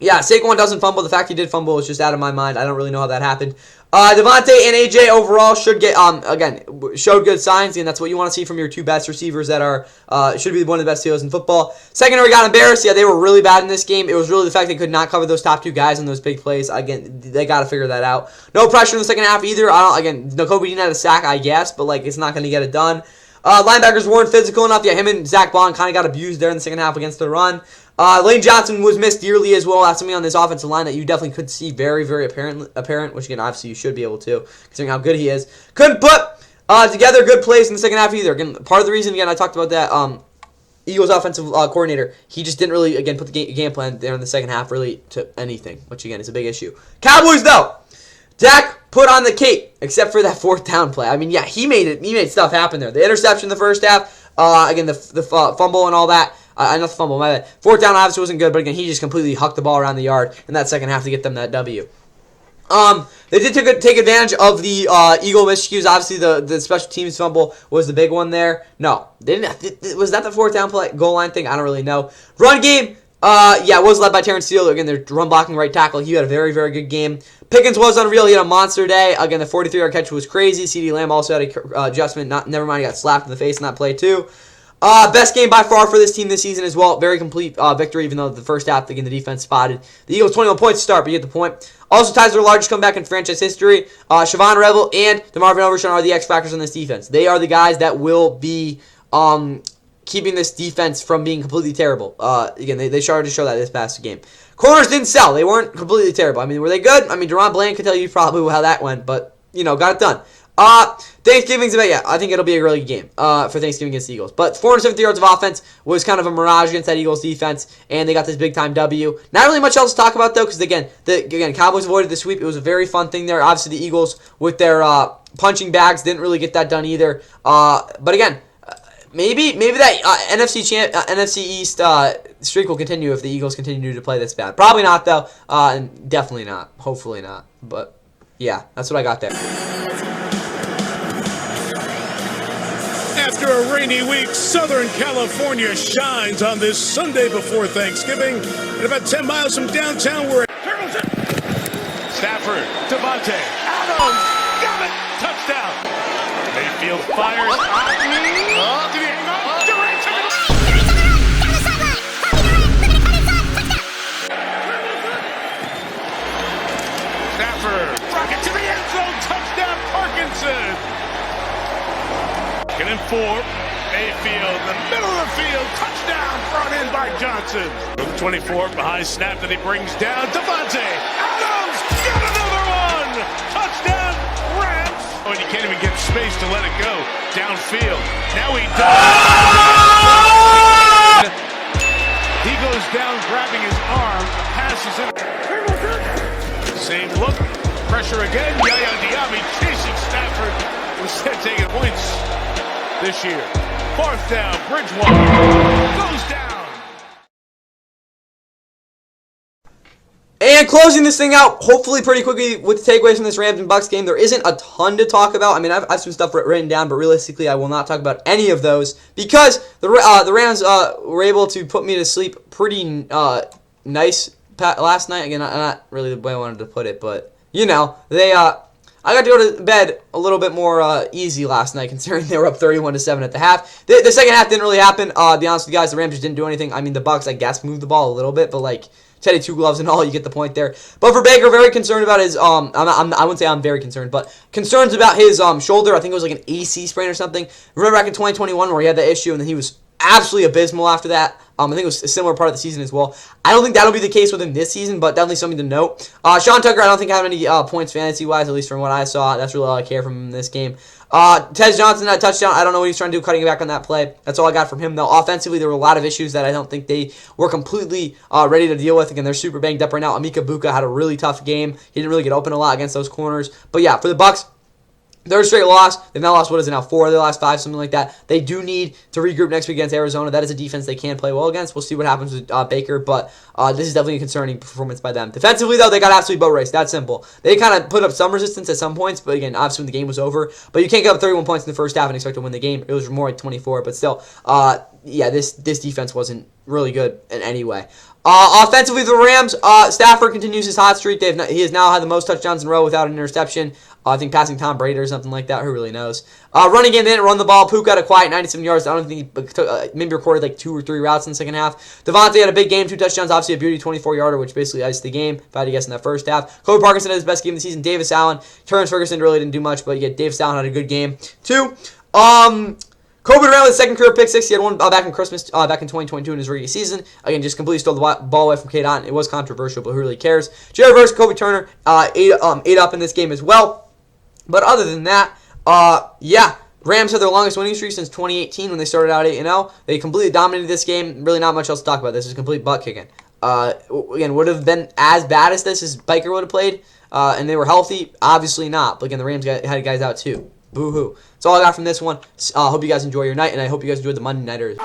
yeah, Saquon doesn't fumble. The fact he did fumble is just out of my mind. I don't really know how that happened. Devontae and AJ overall should get, again, showed good signs, and that's what you want to see from your two best receivers that are, should be one of the best deals in football. Secondary got embarrassed. Yeah, they were really bad in this game. It was really the fact they could not cover those top two guys in those big plays. Again, they got to figure that out. No pressure in the second half either. Again, Nakobe didn't have a sack, I guess, but, like, it's not going to get it done. Linebackers weren't physical enough. Yeah, him and Zach Bond kind of got abused there in the second half against the run. Lane Johnson was missed dearly as well. That's something on this offensive line that you definitely could see very, very apparent, which, again, obviously you should be able to, considering how good he is. Couldn't put together good plays in the second half either. Again, part of the reason, again, I talked about that Eagles offensive coordinator, he just didn't really, again, put the game plan there in the second half really to anything, which, again, is a big issue. Cowboys, though. Dak put on the cape, except for that 4th down play. I mean, yeah, he made stuff happen there. The interception in the first half, again, the fumble and all that. Not the fumble, my bad. 4th down obviously wasn't good, but again, he just completely hucked the ball around the yard in that second half to get them that W. They did take advantage of the Eagle miscues. Obviously, the special teams fumble was the big one there. No, they didn't. Was that the 4th down play, goal line thing? I don't really know. Run game, yeah, it was led by Terrence Steele. Again, their run blocking right tackle. He had a very, very good game. Pickens was unreal. He had a monster day. Again, the 43-yard catch was crazy. CeeDee Lamb also had an adjustment. Never mind, he got slapped in the face in that play too. Best game by far for this team this season as well. Very complete victory, even though the first half, again, the defense spotted the Eagles 21 points to start, but you get the point. Also ties their largest comeback in franchise history. Siobhan Rebel and DeMarvin Overshown are the X factors on this defense. They are the guys that will be keeping this defense from being completely terrible. Again, they started to show that this past game. Corners didn't sell. They weren't completely terrible. I mean, were they good? I mean, Deron Bland could tell you probably how that went, but, you know, got it done. Thanksgiving's about, yeah, I think it'll be a really good game for Thanksgiving against the Eagles. But 470 yards of offense was kind of a mirage against that Eagles defense, and they got this big-time W. Not really much else to talk about, though, because, again, Cowboys avoided the sweep. It was a very fun thing there. Obviously, the Eagles, with their punching bags, didn't really get that done either. But, again, maybe that NFC East streak will continue if the Eagles continue to play this bad. Probably not, though, and definitely not. Hopefully not. But, yeah, that's what I got there. After a rainy week, Southern California shines on this Sunday before Thanksgiving. And about 10 miles from downtown, we're Stafford, Devontae, Adams, got it, touchdown. Mayfield fires. Did he hang on? Durant took it. Stafford, rocket to the end zone, touchdown, Parkinson. Second and 4, Mayfield, the middle of the field, touchdown, brought in by Johnson. 24, behind snap that he brings down, Devontae, Adams, got another one, touchdown, Rams. Oh, and you can't even get space to let it go downfield. Now he does. He goes down, grabbing his arm, passes it. Same look, pressure again, Yaya Diaby chasing Stafford, instead taking points this year. 4th down, Bridgewater goes down. And closing this thing out, hopefully pretty quickly with the takeaways from this Rams and Bucks game. There isn't a ton to talk about. I mean, I have some stuff written down, but realistically, I will not talk about any of those because the Rams were able to put me to sleep pretty nice last night. Again, not really the way I wanted to put it, but you know, I got to go to bed a little bit more easy last night, considering they were up 31-7 at the half. The second half didn't really happen. To be honest with you guys, the Rams just didn't do anything. I mean, the Bucks, I guess, moved the ball a little bit, but like Teddy two gloves and all, you get the point there. But for Baker, very concerned about his I wouldn't say I'm very concerned, but concerns about his shoulder. I think it was like an AC sprain or something. Remember back in 2021 where he had that issue and then he was absolutely abysmal after that. I think it was a similar part of the season as well. I don't think that'll be the case with him this season, but definitely something to note. Sean Tucker, I don't think had any points fantasy-wise, at least from what I saw. That's really all I care from him in this game. Tez Johnson, that touchdown, I don't know what he's trying to do, cutting back on that play. That's all I got from him, though. Offensively, there were a lot of issues that I don't think they were completely ready to deal with. Again, they're super banged up right now. Amika Buka had a really tough game. He didn't really get open a lot against those corners. But yeah, for the Bucks, third straight loss. They've now lost, what is it now, 4 of their last 5, something like that. They do need to regroup next week against Arizona. That is a defense they can play well against. We'll see what happens with Baker, but this is definitely a concerning performance by them. Defensively, though, they got absolutely boat raced. That's simple. They kind of put up some resistance at some points, but again, obviously when the game was over. But you can't get up 31 points in the first half and expect to win the game. It was more like 24, but still, yeah, this defense wasn't really good in any way. Offensively, the Rams, Stafford continues his hot streak. He has now had the most touchdowns in a row without an interception. I think passing Tom Brady or something like that. Who really knows? Running game, they didn't run the ball. Puka had a quiet 97 yards. I don't think he took, maybe recorded like 2 or 3 routes in the second half. Devontae had a big game, 2 touchdowns. Obviously a beauty 24-yarder, which basically iced the game, if I had to guess, in that first half. Kobe Parkinson had his best game of the season. Davis Allen. Terrence Ferguson really didn't do much, but yeah, Davis Allen had a good game. 2. Kobe Durant with his second career pick 6. He had one back in Christmas, back in 2022 in his rookie season. Again, just completely stole the ball away from Kate Otten. It was controversial, but who really cares? Jared versus Kobe Turner, ate up in this game as well. But other than that, yeah, Rams had their longest winning streak since 2018 when they started out 8-0. They completely dominated this game. Really not much else to talk about. This is complete butt kicking. Again, would have been as bad as this as Baker would have played, and they were healthy? Obviously not. But again, the Rams had guys out too. Boo-hoo. That's all I got from this one. Hope you guys enjoy your night, and I hope you guys enjoyed the Monday Nighters.